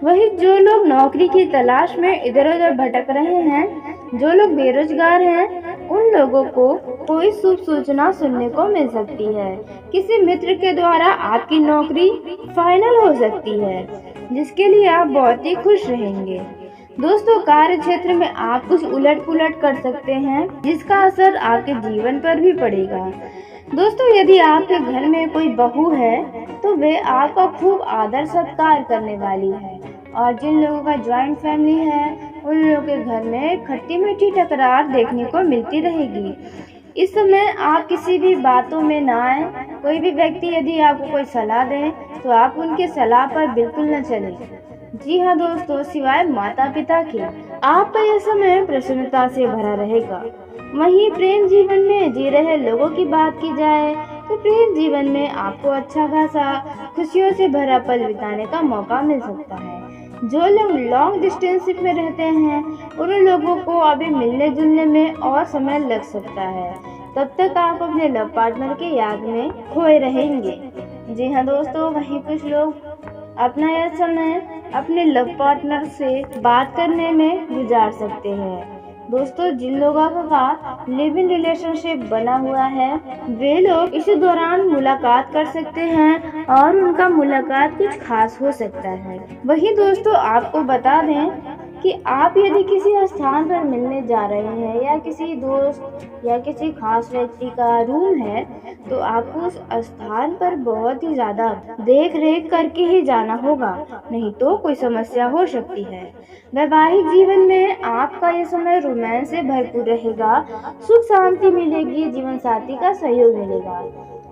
वही जो लोग नौकरी की तलाश में इधर उधर भटक रहे हैं, जो लोग बेरोजगार हैं, उन लोगों को कोई शुभ सूचना सुनने को मिल सकती है। किसी मित्र के द्वारा आपकी नौकरी फाइनल हो सकती है, जिसके लिए आप बहुत ही खुश रहेंगे। दोस्तों, कार्य क्षेत्र में आप कुछ उलट पुलट कर सकते हैं, जिसका असर आपके जीवन पर भी पड़ेगा। दोस्तों, यदि आपके घर में कोई बहू है तो वे आपका खूब आदर सत्कार करने वाली है, और जिन लोगों का ज्वाइंट फैमिली है उन लोगों के घर में खट्टी मीठी टकरार देखने को मिलती रहेगी। इस समय आप किसी भी बातों में ना आए। कोई भी व्यक्ति यदि आपको कोई सलाह दे तो आप उनके सलाह पर बिल्कुल न चलें। जी हाँ दोस्तों, सिवाय माता पिता के आपका यह समय प्रसन्नता से भरा रहेगा। वहीं प्रेम जीवन में जी रहे लोगों की बात की जाए तो प्रेम जीवन में आपको अच्छा खासा खुशियों से भरा पल बिताने का मौका मिल सकता है। जो लोग लॉन्ग डिस्टेंस में रहते हैं उन लोगों को अभी मिलने जुलने में और समय लग सकता है, तब तक आप अपने लव पार्टनर के याद में खोए रहेंगे। जी हाँ दोस्तों, वहीं कुछ लोग अपना यह समय अपने लव पार्टनर से बात करने में गुजार सकते हैं। दोस्तों, जिन लोगों का लिव इन रिलेशनशिप बना हुआ है वे लोग इस दौरान मुलाकात कर सकते हैं और उनका मुलाकात कुछ खास हो सकता है। वहीं दोस्तों, आपको बता दें कि आप यदि किसी स्थान पर मिलने जा रहे हैं या किसी दोस्त या किसी खास व्यक्ति का रूम है तो आपको उस स्थान पर बहुत ही ज्यादा देख रेख करके ही जाना होगा, नहीं तो कोई समस्या हो सकती है। वैवाहिक जीवन में आपका ये समय रोमांस से भरपूर रहेगा, सुख शांति मिलेगी, जीवन साथी का सहयोग मिलेगा,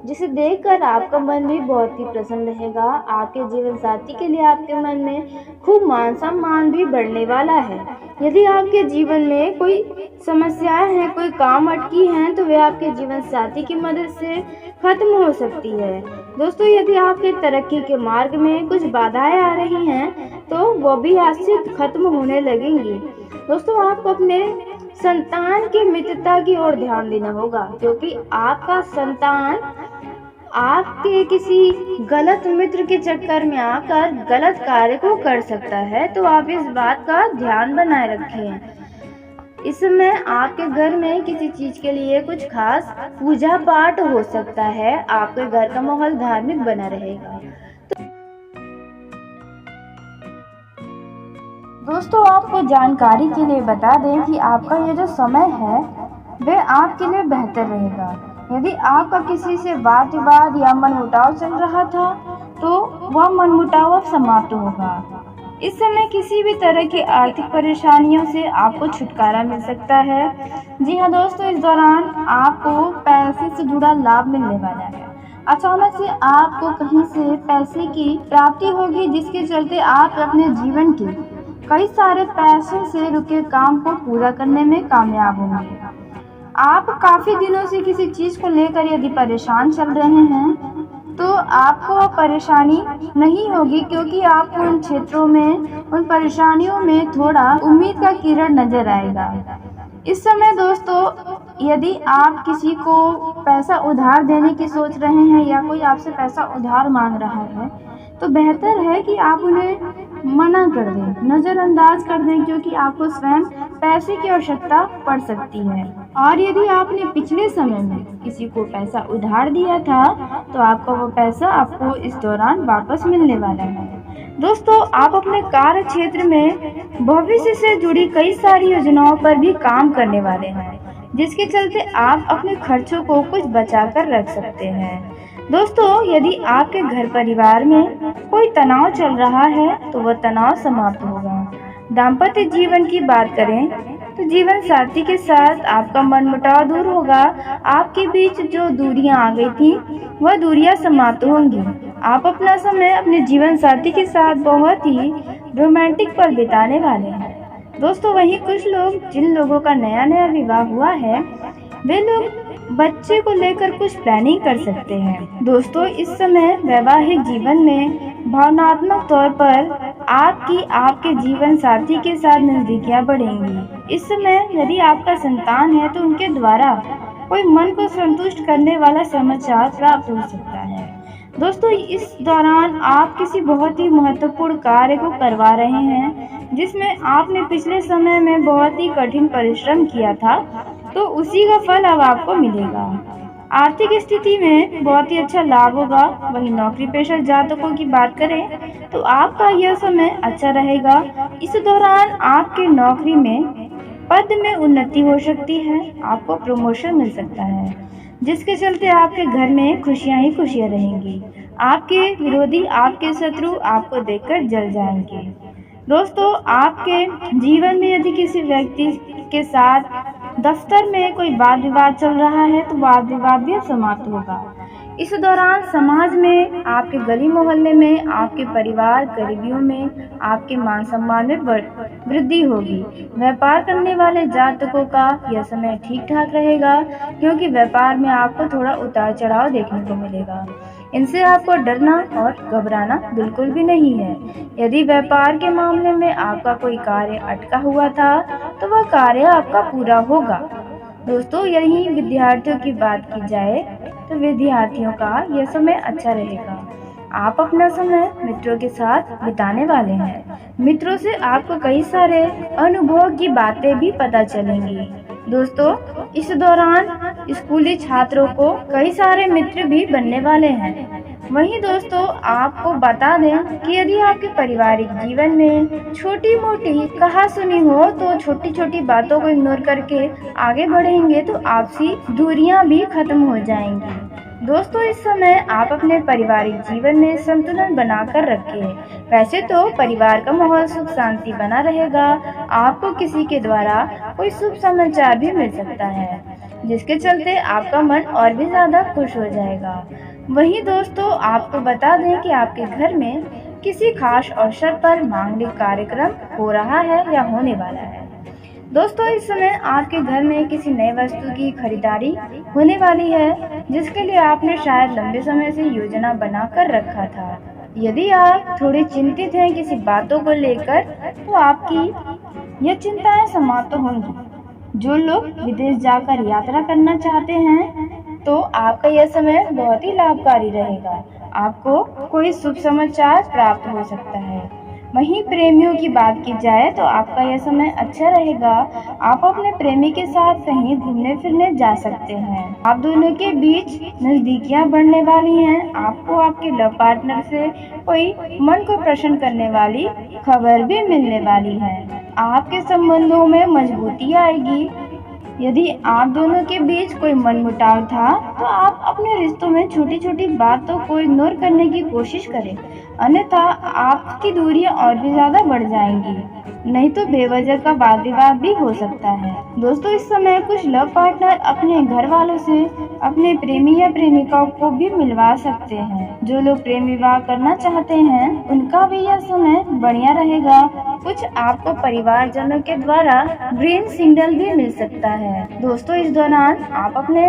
जिसे देखकर आपका मन भी बहुत ही प्रसन्न रहेगा। आपके जीवन साथी के लिए आपके मन में खूब मान सम्मान भी बढ़ने वाला है। यदि आपके जीवन में कोई समस्याएं हैं, कोई काम अटकी हैं, तो वे आपके जीवन साथी की मदद से खत्म हो सकती है। दोस्तों, यदि आपके तरक्की के मार्ग में कुछ बाधाएं आ रही हैं तो वो भी आज से खत्म होने लगेंगी। दोस्तों, आपको अपने संतान की मित्रता की ओर ध्यान देना होगा, क्योंकि आपका संतान आपके किसी गलत मित्र के चक्कर में आकर गलत कार्य को कर सकता है, तो आप इस बात का ध्यान बनाए रखें। इस समय आपके घर में किसी चीज के लिए कुछ खास पूजा पाठ हो सकता है, आपके घर का माहौल धार्मिक बना रहेगा। दोस्तों, आपको जानकारी के लिए बता दें कि आपका ये जो समय है वे आपके लिए बेहतर रहेगा। यदि आपका किसी से वाद विवाद या मनमुटाव चल रहा था तो वह मनमुटाव अब समाप्त होगा। इस समय किसी भी तरह की आर्थिक परेशानियों से आपको छुटकारा मिल सकता है। जी हाँ दोस्तों, इस दौरान आपको पैसे से जुड़ा लाभ मिलने वाला है। अचानक से आपको कहीं से पैसे की प्राप्ति होगी, जिसके चलते आप अपने जीवन के कई सारे पैसों से रुके काम को पूरा करने में कामयाब होंगे। आप काफी दिनों से किसी चीज को लेकर यदि परेशान चल रहे हैं तो आपको परेशानी नहीं होगी, क्योंकि आपको उन क्षेत्रों में, उन परेशानियों में थोड़ा उम्मीद का किरण नजर आएगा। इस समय दोस्तों, यदि आप किसी को पैसा उधार देने की सोच रहे हैं या कोई आपसे पैसा उधार मांग रहा है, तो बेहतर है कि आप उन्हें मना कर दें, नज़रअंदाज कर दें, क्योंकि आपको स्वयं पैसे की आवश्यकता पड़ सकती है। और यदि आपने पिछले समय में किसी को पैसा उधार दिया था, तो आपका वो पैसा आपको इस दौरान वापस मिलने वाला है। दोस्तों, आप अपने कार्य क्षेत्र में भविष्य से जुड़ी कई सारी योजनाओं पर भी काम करने वाले हैं, जिसके चलते आप अपने खर्चों को कुछ बचा कर रख सकते हैं। दोस्तों, यदि आपके घर परिवार में कोई तनाव चल रहा है तो वह तनाव समाप्त होगा। दाम्पत्य जीवन की बात करें तो जीवन साथी के साथ आपका मनमुटाव दूर होगा। आपके बीच जो दूरियां आ गई थी, वह दूरियां समाप्त होंगी। आप अपना समय अपने जीवन साथी के साथ बहुत ही रोमांटिक पल बिताने वाले हैं। दोस्तों, वहीं कुछ लोग, जिन लोगों का नया नया विवाह हुआ है, वे लोग बच्चे को लेकर कुछ प्लानिंग कर सकते हैं। दोस्तों, इस समय वैवाहिक जीवन में भावनात्मक तौर पर आपके जीवन साथी के साथ नजदीकियां बढ़ेंगी। इस समय यदि आपका संतान है तो उनके द्वारा कोई मन को संतुष्ट करने वाला समाचार प्राप्त हो सकता है। दोस्तों, इस दौरान आप किसी बहुत ही महत्वपूर्ण कार्य को करवा रहे हैं, जिसमें आपने पिछले समय में बहुत ही कठिन परिश्रम किया था, तो उसी का फल अब आपको मिलेगा। आर्थिक स्थिति में बहुत ही अच्छा लाभ होगा। वहीं नौकरी पेशा जातकों की बात करें तो आपका यह समय अच्छा रहेगा। इस दौरान आपके नौकरी में पद में उन्नति हो सकती है, आपको प्रमोशन मिल सकता है, जिसके चलते आपके घर में खुशियां ही खुशियां रहेंगी। आपके विरोधी, आपके शत्रु आपको देखकर जल जाएंगे। दोस्तों, आपके जीवन में यदि किसी व्यक्ति के साथ दफ्तर में कोई वाद विवाद चल रहा है तो वाद विवाद भी समाप्त होगा। इस दौरान समाज में, आपके गली मोहल्ले में, आपके परिवार करीबियों में आपके मान सम्मान में वृद्धि होगी। व्यापार करने वाले जातकों का यह समय ठीक ठाक रहेगा, क्योंकि व्यापार में आपको थोड़ा उतार चढ़ाव देखने को मिलेगा। इनसे आपको डरना और घबराना बिल्कुल भी नहीं है। यदि व्यापार के मामले में आपका कोई कार्य अटका हुआ था तो वह कार्य आपका पूरा होगा। दोस्तों, यही विद्यार्थियों की बात की जाए तो विद्यार्थियों का यह समय अच्छा रहेगा। आप अपना समय मित्रों के साथ बिताने वाले हैं। मित्रों से आपको कई सारे अनुभव की बातें भी पता चलेंगी। दोस्तों, इस दौरान स्कूली छात्रों को कई सारे मित्र भी बनने वाले हैं। वहीं दोस्तों, आपको बता दें कि यदि आपके पारिवारिक जीवन में छोटी मोटी कहा सुनी हो तो छोटी छोटी बातों को इग्नोर करके आगे बढ़ेंगे तो आपसी दूरियां भी खत्म हो जाएंगी। दोस्तों, इस समय आप अपने पारिवारिक जीवन में संतुलन बनाकर रखें। वैसे तो परिवार का माहौल सुख शांति बना रहेगा। आपको किसी के द्वारा कोई शुभ समाचार भी मिल सकता है, जिसके चलते आपका मन और भी ज्यादा खुश हो जाएगा। वहीं दोस्तों, आपको बता दें कि आपके घर में किसी खास अवसर पर मांगलिक कार्यक्रम हो रहा है या होने वाला है। दोस्तों, इस समय आपके घर में किसी नए वस्तु की खरीदारी होने वाली है, जिसके लिए आपने शायद लंबे समय से योजना बनाकर रखा था। यदि आप थोड़े चिंतित हैं किसी बातों को लेकर तो आपकी यह चिंताएं समाप्त होंगी। जो लोग विदेश जाकर यात्रा करना चाहते हैं तो आपका यह समय बहुत ही लाभकारी रहेगा। आपको कोई शुभ समाचार प्राप्त हो सकता है। वहीं प्रेमियों की बात की जाए तो आपका यह समय अच्छा रहेगा। आप अपने प्रेमी के साथ कहीं घूमने फिरने जा सकते हैं। आप दोनों के बीच नजदीकियां बढ़ने वाली हैं। आपको आपके लव पार्टनर से कोई मन को प्रसन्न करने वाली खबर भी मिलने वाली है। आपके संबंधों में मजबूती आएगी। यदि आप दोनों के बीच कोई मनमुटाव था तो आप अपने रिश्तों में छोटी छोटी बातों को इग्नोर करने की कोशिश करें। अन्यथा आपकी दूरियां और भी ज्यादा बढ़ जाएंगी, नहीं तो बेवजह का वाद विवाद भी हो सकता है। दोस्तों, इस समय कुछ लव पार्टनर अपने घर वालों से अपने प्रेमी या प्रेमिका को भी मिलवा सकते हैं। जो लोग प्रेम विवाह करना चाहते हैं उनका भी यह समय बढ़िया रहेगा। कुछ आपको परिवारजनों के द्वारा ग्रीन सिग्नल भी मिल सकता है। दोस्तों, इस दौरान आप अपने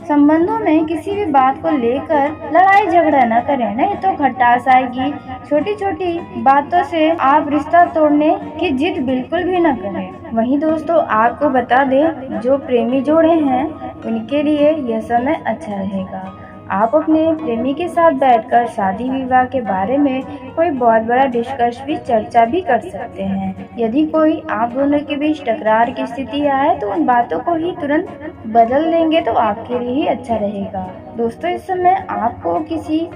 संबंधों में किसी भी बात को लेकर लड़ाई झगड़ा न करें, नहीं तो खटास आएगी। छोटी छोटी बातों से आप रिश्ता तोड़ने की जिद बिल्कुल भी न करें। वहीं दोस्तों, आपको बता दें, जो प्रेमी जोड़े हैं उनके लिए यह समय अच्छा रहेगा। आप अपने प्रेमी के साथ बैठकर शादी विवाह के बारे में कोई बहुत बड़ा डिस्कस भी चर्चा भी कर सकते हैं। यदि कोई आप दोनों के बीच टकरार की स्थिति आए तो उन बातों को ही तुरंत बदल देंगे तो आपके लिए ही अच्छा रहेगा। दोस्तों, इस समय आपको किसी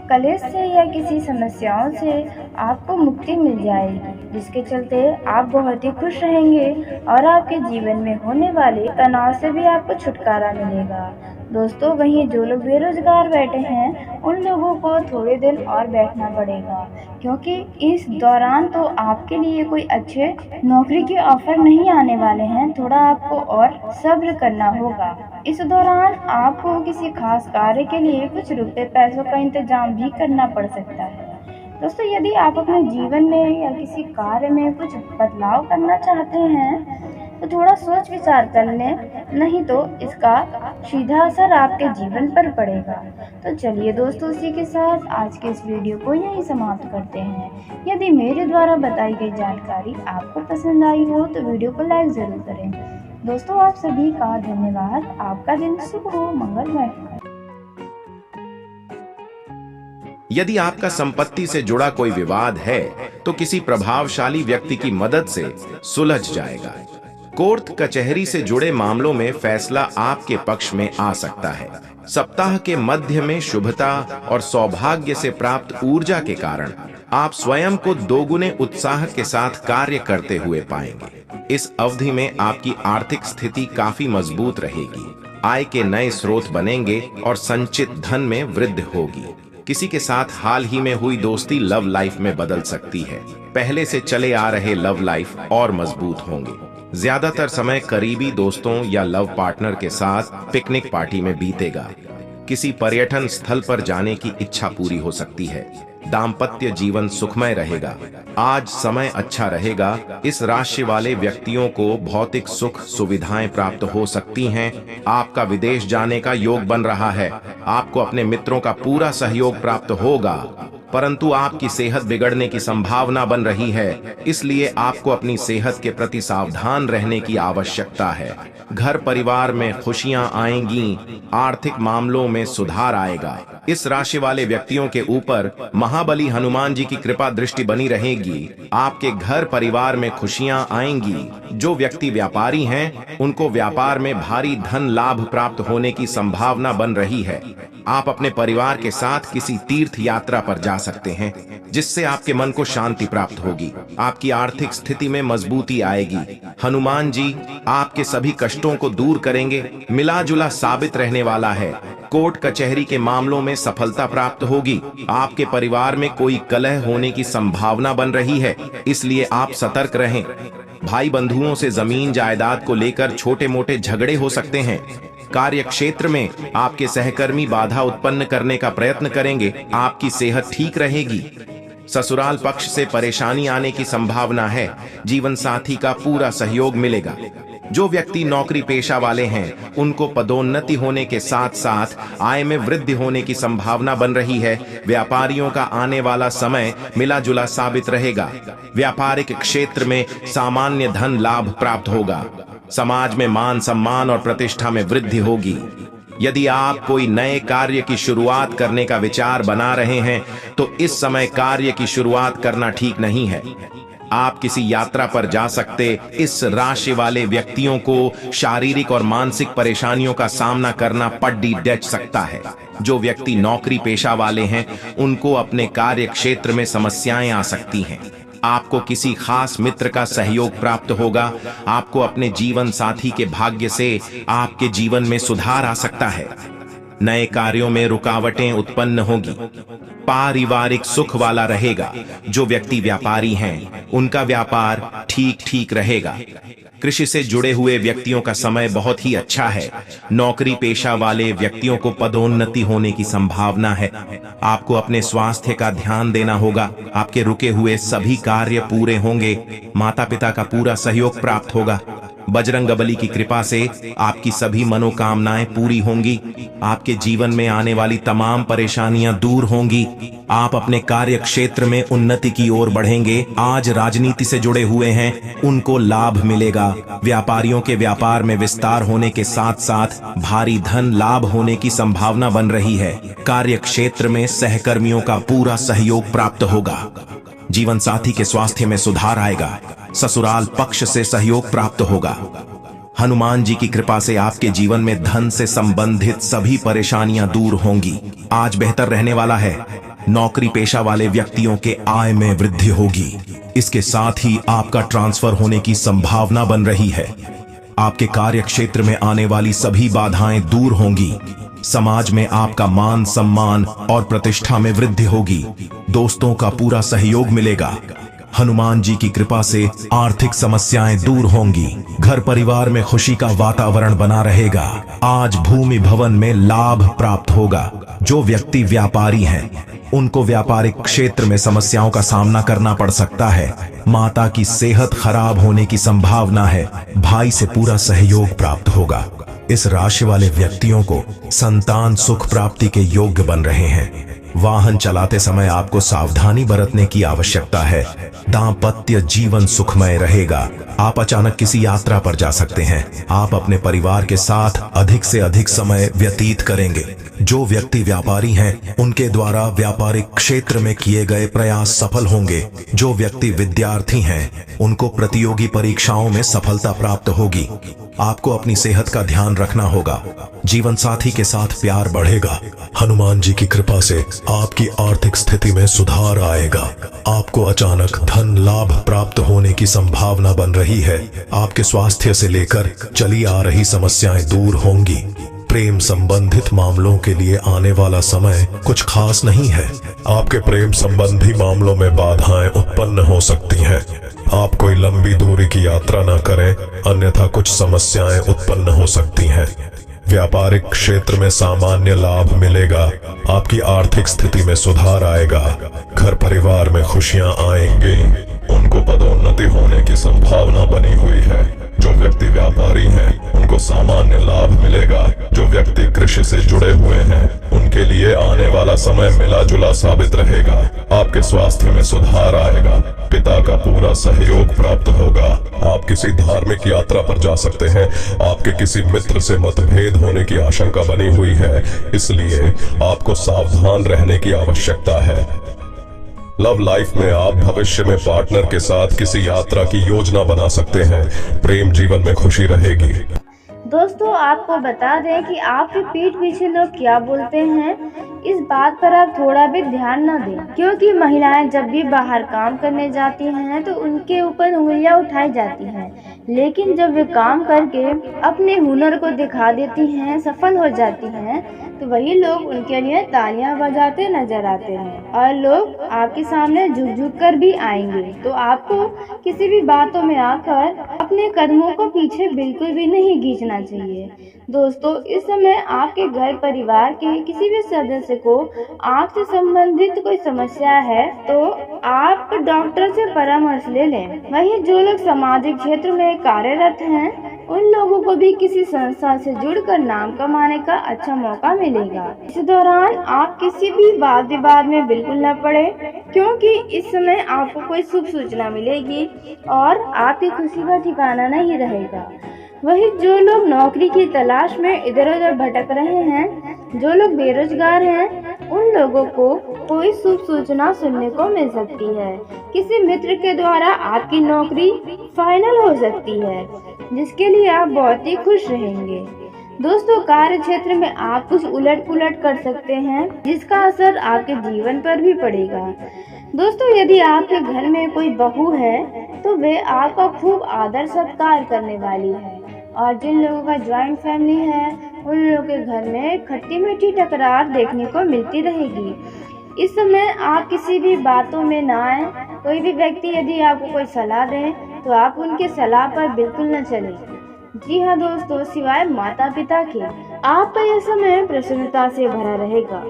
कलेश से या किसी समस्याओं से आपको मुक्ति मिल जाएगी, जिसके चलते आप बहुत ही खुश रहेंगे और आपके जीवन में होने वाले तनाव से भी आपको छुटकारा मिलेगा। दोस्तों, वहीं जो लोग बेरोजगार बैठे हैं उन लोगों को थोड़े दिन और बैठना पड़ेगा, क्योंकि इस दौरान तो आपके लिए कोई अच्छे नौकरी के ऑफर नहीं आने वाले हैं। थोड़ा आपको और सब्र करना होगा। इस दौरान आपको किसी खास कार्य के लिए कुछ रुपए पैसों का इंतजाम भी करना पड़ सकता है। दोस्तों, यदि आप अपने जीवन में या किसी कार्य में कुछ बदलाव करना चाहते हैं तो थोड़ा सोच विचार कर लें, नहीं तो इसका सीधा असर आपके जीवन पर पड़ेगा। तो चलिए दोस्तों, इसी के साथ आज के इस वीडियो को यहीं समाप्त करते हैं। यदि मेरे द्वारा बताई गई जानकारी आपको पसंद आई हो तो वीडियो को लाइक जरूर करें। दोस्तों, आप सभी का धन्यवाद। आपका दिन शुभ हो, मंगलमय हो। यदि आपका संपत्ति से जुड़ा कोई विवाद है तो किसी प्रभावशाली व्यक्ति की मदद से सुलझ जाएगा। कोर्ट कचहरी से जुड़े मामलों में फैसला आपके पक्ष में आ सकता है। सप्ताह के मध्य में शुभता और सौभाग्य से प्राप्त ऊर्जा के कारण आप स्वयं को दोगुने उत्साह के साथ कार्य करते हुए पाएंगे। इस अवधि में आपकी आर्थिक स्थिति काफी मजबूत रहेगी। आय के नए स्रोत बनेंगे और संचित धन में वृद्धि होगी। किसी के साथ हाल ही में हुई दोस्ती लव लाइफ में बदल सकती है। पहले से चले आ रहे लव लाइफ और मजबूत होंगे। ज्यादातर समय करीबी दोस्तों या लव पार्टनर के साथ पिकनिक पार्टी में बीतेगा। किसी पर्यटन स्थल पर जाने की इच्छा पूरी हो सकती है। दाम्पत्य जीवन सुखमय रहेगा। आज समय अच्छा रहेगा। इस राशि वाले व्यक्तियों को भौतिक सुख सुविधाएं प्राप्त हो सकती हैं। आपका विदेश जाने का योग बन रहा है। आपको अपने मित्रों का पूरा सहयोग प्राप्त होगा, परंतु आपकी सेहत बिगड़ने की संभावना बन रही है, इसलिए आपको अपनी सेहत के प्रति सावधान रहने की आवश्यकता है। घर परिवार में खुशियां आएंगी। आर्थिक मामलों में सुधार आएगा। इस राशि वाले व्यक्तियों के ऊपर महाबली हनुमान जी की कृपा दृष्टि बनी रहेगी। आपके घर परिवार में खुशियां आएंगी। जो व्यक्ति व्यापारी हैं, उनको व्यापार में भारी धन लाभ प्राप्त होने की संभावना बन रही है। आप अपने परिवार के साथ किसी तीर्थ यात्रा पर जा सकते हैं, जिससे आपके मन को शांति प्राप्त होगी। आपकी आर्थिक स्थिति में मजबूती आएगी। हनुमान जी आपके सभी कष्टों को दूर करेंगे। मिला जुला साबित रहने वाला है। कोर्ट कचहरी के मामलों में सफलता प्राप्त होगी। आपके परिवार में कोई कलह होने की संभावना बन रही है, इसलिए आप सतर्क रहें। भाई बंधुओं से जमीन जायदाद को लेकर छोटे मोटे झगड़े हो सकते हैं। कार्य क्षेत्र में आपके सहकर्मी बाधा उत्पन्न करने का प्रयत्न करेंगे। आपकी सेहत ठीक रहेगी। ससुराल पक्ष से परेशानी आने की संभावना है। जीवन साथी का पूरा सहयोग मिलेगा। जो व्यक्ति नौकरी पेशा वाले हैं, उनको पदोन्नति होने के साथ साथ आय में वृद्धि होने की संभावना बन रही है। व्यापारियों का आने वाला समय मिला जुला साबित रहेगा। व्यापारिक क्षेत्र में सामान्य धन लाभ प्राप्त होगा। समाज में मान सम्मान और प्रतिष्ठा में वृद्धि होगी। यदि आप कोई नए कार्य की शुरुआत करने का विचार बना रहे हैं तो इस समय कार्य की शुरुआत करना ठीक नहीं है। आप किसी यात्रा पर जा सकते। इस राशि वाले व्यक्तियों को शारीरिक और मानसिक परेशानियों का सामना करना पड्डी डच सकता है। जो व्यक्ति नौकरी पेशा वाले हैं, उनको अपने कार्य क्षेत्र में समस्याएं आ सकती हैं। आपको किसी खास मित्र का सहयोग प्राप्त होगा। आपको अपने जीवन साथी के भाग्य से आपके जीवन में सुधार आ सकता है। नए कार्यों में रुकावटें उत्पन्न होगी। पारिवारिक सुख वाला रहेगा। जो व्यक्ति व्यापारी हैं उनका व्यापार ठीक ठीक रहेगा। कृषि से जुड़े हुए व्यक्तियों का समय बहुत ही अच्छा है। नौकरी पेशा वाले व्यक्तियों को पदोन्नति होने की संभावना है। आपको अपने स्वास्थ्य का ध्यान देना होगा। आपके रुके हुए सभी कार्य पूरे होंगे। माता पिता का पूरा सहयोग प्राप्त होगा। बजरंगबली की कृपा से आपकी सभी मनोकामनाएं पूरी होंगी। आपके जीवन में आने वाली तमाम परेशानियां दूर होंगी। आप अपने कार्य क्षेत्र में उन्नति की ओर बढ़ेंगे। आज राजनीति से जुड़े हुए हैं उनको लाभ मिलेगा। व्यापारियों के व्यापार में विस्तार होने के साथ साथ भारी धन लाभ होने की संभावना बन रही है। कार्य क्षेत्र में सहकर्मियों का पूरा सहयोग प्राप्त होगा। जीवन साथी के स्वास्थ्य में सुधार आएगा। ससुराल पक्ष से सहयोग प्राप्त होगा। हनुमान जी की कृपा से आपके जीवन में धन से संबंधित सभी परेशानियां दूर होंगी। आज बेहतर रहने वाला है। नौकरी पेशा वाले व्यक्तियों के आय में वृद्धि होगी। इसके साथ ही आपका ट्रांसफर होने की संभावना बन रही है। आपके कार्य क्षेत्र में आने वाली सभी बाधाएं दूर होंगी। समाज में आपका मान सम्मान और प्रतिष्ठा में वृद्धि होगी। दोस्तों का पूरा सहयोग मिलेगा। हनुमान जी की कृपा से आर्थिक समस्याएं दूर होंगी। घर परिवार में खुशी का वातावरण बना रहेगा। आज भूमि भवन में लाभ प्राप्त होगा। जो व्यक्ति व्यापारी हैं उनको व्यापारिक क्षेत्र में समस्याओं का सामना करना पड़ सकता है। माता की सेहत खराब होने की संभावना है। भाई से पूरा सहयोग प्राप्त होगा। इस राशि वाले व्यक्तियों को संतान सुख प्राप्ति के योग्य बन रहे हैं। वाहन चलाते समय आपको सावधानी बरतने की आवश्यकता है। दाम्पत्य जीवन सुखमय रहेगा। आप अचानक किसी यात्रा पर जा सकते हैं। आप अपने परिवार के साथ अधिक से अधिक समय व्यतीत करेंगे। जो व्यक्ति व्यापारी हैं उनके द्वारा व्यापारिक क्षेत्र में किए गए प्रयास सफल होंगे। जो व्यक्ति विद्यार्थी हैं उनको प्रतियोगी परीक्षाओं में सफलता प्राप्त होगी। आपको अपनी सेहत का ध्यान रखना होगा। जीवन साथी के साथ प्यार बढ़ेगा। हनुमान जी की कृपा से आपकी आर्थिक स्थिति में सुधार आएगा। आपको अचानक धन लाभ प्राप्त होने की संभावना बन रही है। आपके स्वास्थ्य से लेकर चली आ रही समस्याएं दूर होंगी। प्रेम संबंधित मामलों के लिए आने वाला समय कुछ खास नहीं है। आपके प्रेम संबंधी मामलों में बाधाएं उत्पन्न हो सकती हैं। आप कोई लंबी दूरी की यात्रा न करें, अन्यथा कुछ समस्याएं उत्पन्न हो सकती हैं। व्यापारिक क्षेत्र में सामान्य लाभ मिलेगा। आपकी आर्थिक स्थिति में सुधार आएगा। घर परिवार में खुशियां आएंगी। उनको पदोन्नति होने की संभावना बनी हुई है। जो व्यक्ति व्यापारी हैं उनको सामान्य लाभ मिलेगा। जो व्यक्ति कृषि से जुड़े हुए हैं उनके लिए आने वाला समय मिला जुला साबित रहेगा। आपके स्वास्थ्य में सुधार आएगा। पिता का पूरा सहयोग प्राप्त होगा। आप किसी धार्मिक यात्रा पर जा सकते हैं। आपके किसी मित्र से मतभेद होने की आशंका बनी हुई है, इसलिए आपको सावधान रहने की आवश्यकता है। लव लाइफ में आप भविष्य में पार्टनर के साथ किसी यात्रा की योजना बना सकते हैं। प्रेम जीवन में खुशी रहेगी। दोस्तों, आपको बता दें कि आपके पीठ पीछे लोग क्या बोलते हैं, इस बात पर आप थोड़ा भी ध्यान न दें, क्योंकि महिलाएं जब भी बाहर काम करने जाती हैं तो उनके ऊपर उंगलियां उठाई जाती हैं, लेकिन जब वे काम करके अपने हुनर को दिखा देती हैं, सफल हो जाती हैं, तो वही लोग उनके लिए तालियां बजाते नजर आते हैं और लोग आपके सामने झुक झुक कर भी आएंगे। तो आपको किसी भी बातों में आकर अपने कदमों को पीछे बिल्कुल भी नहीं खींचना चाहिए। दोस्तों, इस समय आपके घर परिवार के किसी भी सदस्य को आंख से संबंधित कोई समस्या है तो आप डॉक्टर से परामर्श ले लें। वहीं जो लोग सामाजिक क्षेत्र में कार्यरत हैं उन लोगों को भी किसी संस्था से जुड़कर नाम कमाने का अच्छा मौका मिलेगा। इस दौरान आप किसी भी वाद विवाद में बिल्कुल न पड़े, क्योंकि इस समय आपको कोई शुभ सूचना मिलेगी और आपकी खुशी का ठिकाना नहीं रहेगा। वही जो लोग नौकरी की तलाश में इधर उधर भटक रहे हैं, जो लोग बेरोजगार हैं, उन लोगों को कोई शुभ सूचना सुनने को मिल सकती है। किसी मित्र के द्वारा आपकी नौकरी फाइनल हो सकती है, जिसके लिए आप बहुत ही खुश रहेंगे। दोस्तों, कार्य क्षेत्र में आप कुछ उलट पुलट कर सकते हैं, जिसका असर आपके जीवन पर भी पड़ेगा। दोस्तों, यदि आपके घर में कोई बहू है तो वे आपका खूब आदर सत्कार करने वाली है, और जिन लोगों का ज्वाइंट फैमिली है उन लोगों के के घर में खट्टी मीठी टकरार देखने को मिलती रहेगी। इस समय आप किसी भी बातों में ना आए। कोई भी व्यक्ति यदि आपको कोई सलाह दे तो आप उनके सलाह पर बिल्कुल न चलें। जी हाँ दोस्तों, सिवाय माता पिता के आपका यह समय प्रसन्नता से भरा रहेगा।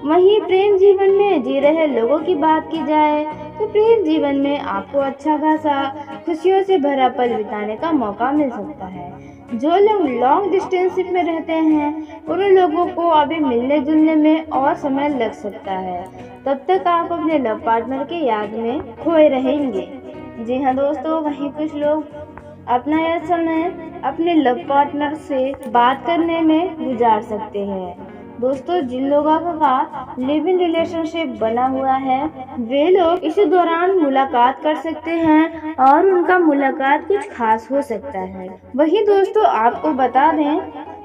वहीं प्रेम जीवन में जी रहे लोगों की बात की जाए तो प्रेम जीवन में आपको अच्छा खासा खुशियों से भरा पल बिताने का मौका मिल सकता है। जो लोग लॉन्ग डिस्टेंस में रहते हैं उन लोगों को अभी मिलने जुलने में और समय लग सकता है। तब तक आप अपने लव पार्टनर की याद में खोए रहेंगे। जी हाँ दोस्तों, वहीं कुछ लोग अपना यह समय अपने लव पार्टनर से बात करने में गुजार सकते हैं। दोस्तों, जिन लोगों का लिव इन रिलेशनशिप बना हुआ है वे लोग इस दौरान मुलाकात कर सकते हैं और उनका मुलाकात कुछ खास हो सकता है। वहीं दोस्तों, आपको बता दें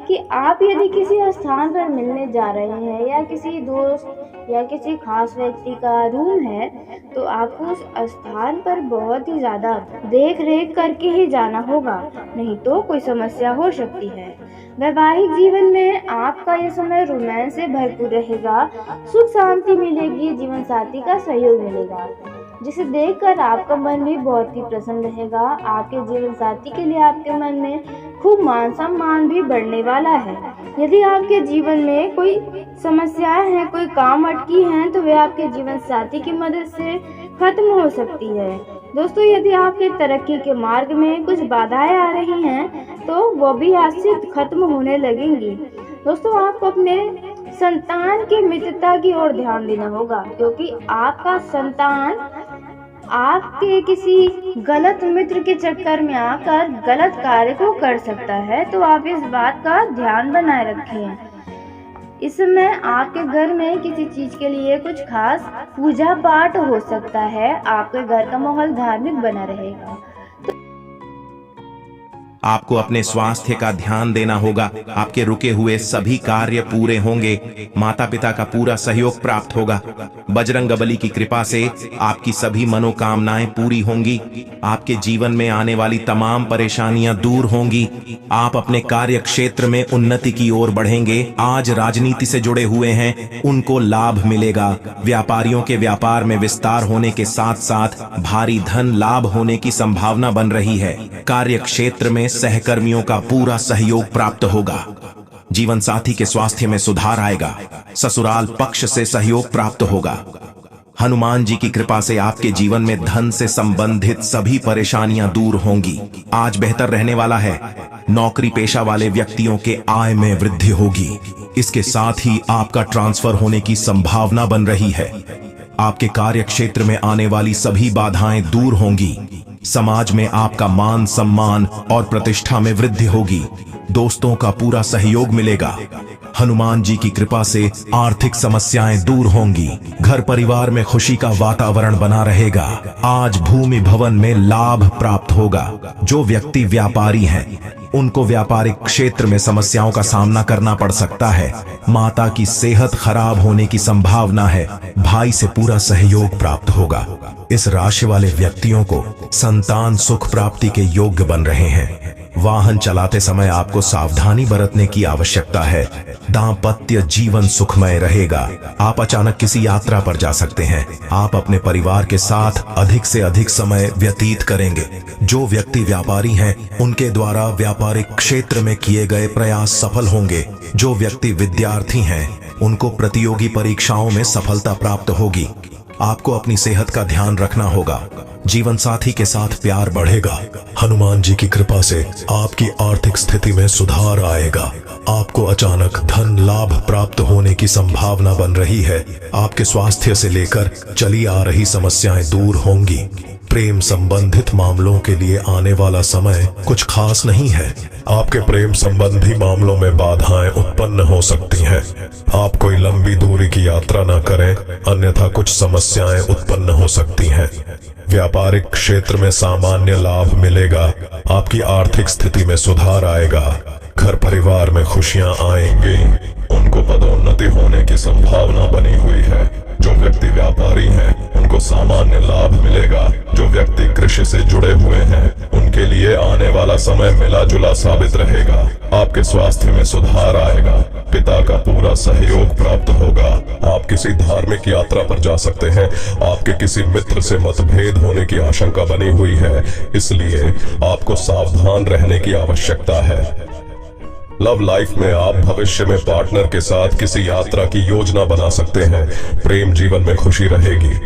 कि आप यदि किसी स्थान पर मिलने जा रहे हैं या किसी दोस्त या किसी खास व्यक्ति का रूम है तो आपको उस स्थान पर बहुत ही ज़्यादा देख रेख करके ही जाना होगा, नहीं तो कोई समस्या हो सकती है। वैवाहिक जीवन में आपका यह समय रोमांस से भरपूर रहेगा, सुख शांति मिलेगी, जीवन साथी का सहयोग मिलेगा जिसे देखकर आपका मन भी बहुत ही प्रसन्न रहेगा। आपके जीवन साथी के लिए आपके मन में खूब मान सम्मान भी बढ़ने वाला है। यदि आपके जीवन में कोई समस्याएं हैं, कोई काम अटकी हैं तो वे आपके जीवन साथी की मदद से खत्म हो सकती है। दोस्तों, यदि आपके तरक्की के मार्ग में कुछ बाधाएं आ रही हैं तो वो भी आज से खत्म होने लगेंगी। दोस्तों, आपको अपने संतान की मित्रता की ओर ध्यान देना होगा क्योंकि आपका संतान आपके किसी गलत मित्र के चक्कर में आकर गलत कार्य को कर सकता है, तो आप इस बात का ध्यान बनाए रखें। इस समय आपके घर में किसी चीज के लिए कुछ खास पूजा पाठ हो सकता है। आपके घर का माहौल धार्मिक बना रहेगा। आपको अपने स्वास्थ्य का ध्यान देना होगा। आपके रुके हुए सभी कार्य पूरे होंगे। माता पिता का पूरा सहयोग प्राप्त होगा। बजरंगबली की कृपा से आपकी सभी मनोकामनाएं पूरी होंगी। आपके जीवन में आने वाली तमाम परेशानियां दूर होंगी। आप अपने कार्य क्षेत्र में उन्नति की ओर बढ़ेंगे। आज राजनीति से जुड़े हुए हैं उनको लाभ मिलेगा। व्यापारियों के व्यापार में विस्तार होने के साथ साथ भारी धन लाभ होने की संभावना बन रही है। कार्य क्षेत्र में सहकर्मियों का पूरा सहयोग प्राप्त होगा। जीवन साथी के स्वास्थ्य में सुधार आएगा। ससुराल पक्ष से सहयोग प्राप्त होगा। हनुमान जी की कृपा से आपके जीवन में धन से संबंधित सभी परेशानियां दूर होंगी। आज बेहतर रहने वाला है। नौकरी पेशा वाले व्यक्तियों के आय में वृद्धि होगी। इसके साथ ही आपका ट्रांसफर होने की संभावना बन रही है। आपके कार्य क्षेत्र में आने वाली सभी बाधाएं दूर होंगी। समाज में आपका मान सम्मान और प्रतिष्ठा में वृद्धि होगी। दोस्तों का पूरा सहयोग मिलेगा। हनुमान जी की कृपा से आर्थिक समस्याएं दूर होंगी। घर परिवार में खुशी का वातावरण बना रहेगा। आज भूमि भवन में लाभ प्राप्त होगा। जो व्यक्ति व्यापारी हैं उनको व्यापारिक क्षेत्र में समस्याओं का सामना करना पड़ सकता है। माता की सेहत खराब होने की संभावना है। भाई से पूरा सहयोग प्राप्त होगा। इस राशि वाले व्यक्तियों को संतान सुख प्राप्ति के योग्य बन रहे हैं। वाहन चलाते समय आपको सावधानी बरतने की आवश्यकता है। दाम्पत्य जीवन सुखमय रहेगा। आप अचानक किसी यात्रा पर जा सकते हैं। आप अपने परिवार के साथ अधिक से अधिक समय व्यतीत करेंगे। जो व्यक्ति व्यापारी हैं उनके द्वारा व्यापारिक क्षेत्र में किए गए प्रयास सफल होंगे। जो व्यक्ति विद्यार्थी हैं उनको प्रतियोगी परीक्षाओं में सफलता प्राप्त होगी। आपको अपनी सेहत का ध्यान रखना होगा। जीवन साथी के साथ प्यार बढ़ेगा। हनुमान जी की कृपा से आपकी आर्थिक स्थिति में सुधार आएगा। आपको अचानक धन लाभ प्राप्त होने की संभावना बन रही है। आपके स्वास्थ्य से लेकर चली आ रही समस्याएं दूर होंगी। प्रेम संबंधित मामलों के लिए आने वाला समय कुछ खास नहीं है। आपके प्रेम संबंधी मामलों में बाधाएं उत्पन्न हो सकती हैं। आप कोई लंबी दूरी की यात्रा न करें, अन्यथा कुछ समस्याएं उत्पन्न हो सकती हैं। व्यापारिक क्षेत्र में सामान्य लाभ मिलेगा। आपकी आर्थिक स्थिति में सुधार आएगा। घर परिवार में खुशियां आएंगी। उनको पदोन्नति होने की संभावना बनी हुई है। जो व्यक्ति व्यापारी हैं उनको को सामान्य लाभ मिलेगा। जो व्यक्ति कृषि से जुड़े हुए हैं उनके लिए आने वाला समय मिला जुला साबित रहेगा। आपके स्वास्थ्य में सुधार आएगा। पिता का पूरा सहयोग प्राप्त होगा। आप किसी धार्मिक यात्रा पर जा सकते हैं। आपके किसी मित्र से मतभेद होने की आशंका बनी हुई है, इसलिए आपको सावधान रहने की आवश्यकता है। लव लाइफ में आप भविष्य में पार्टनर के साथ किसी यात्रा की योजना बना सकते हैं। प्रेम जीवन में खुशी रहेगी।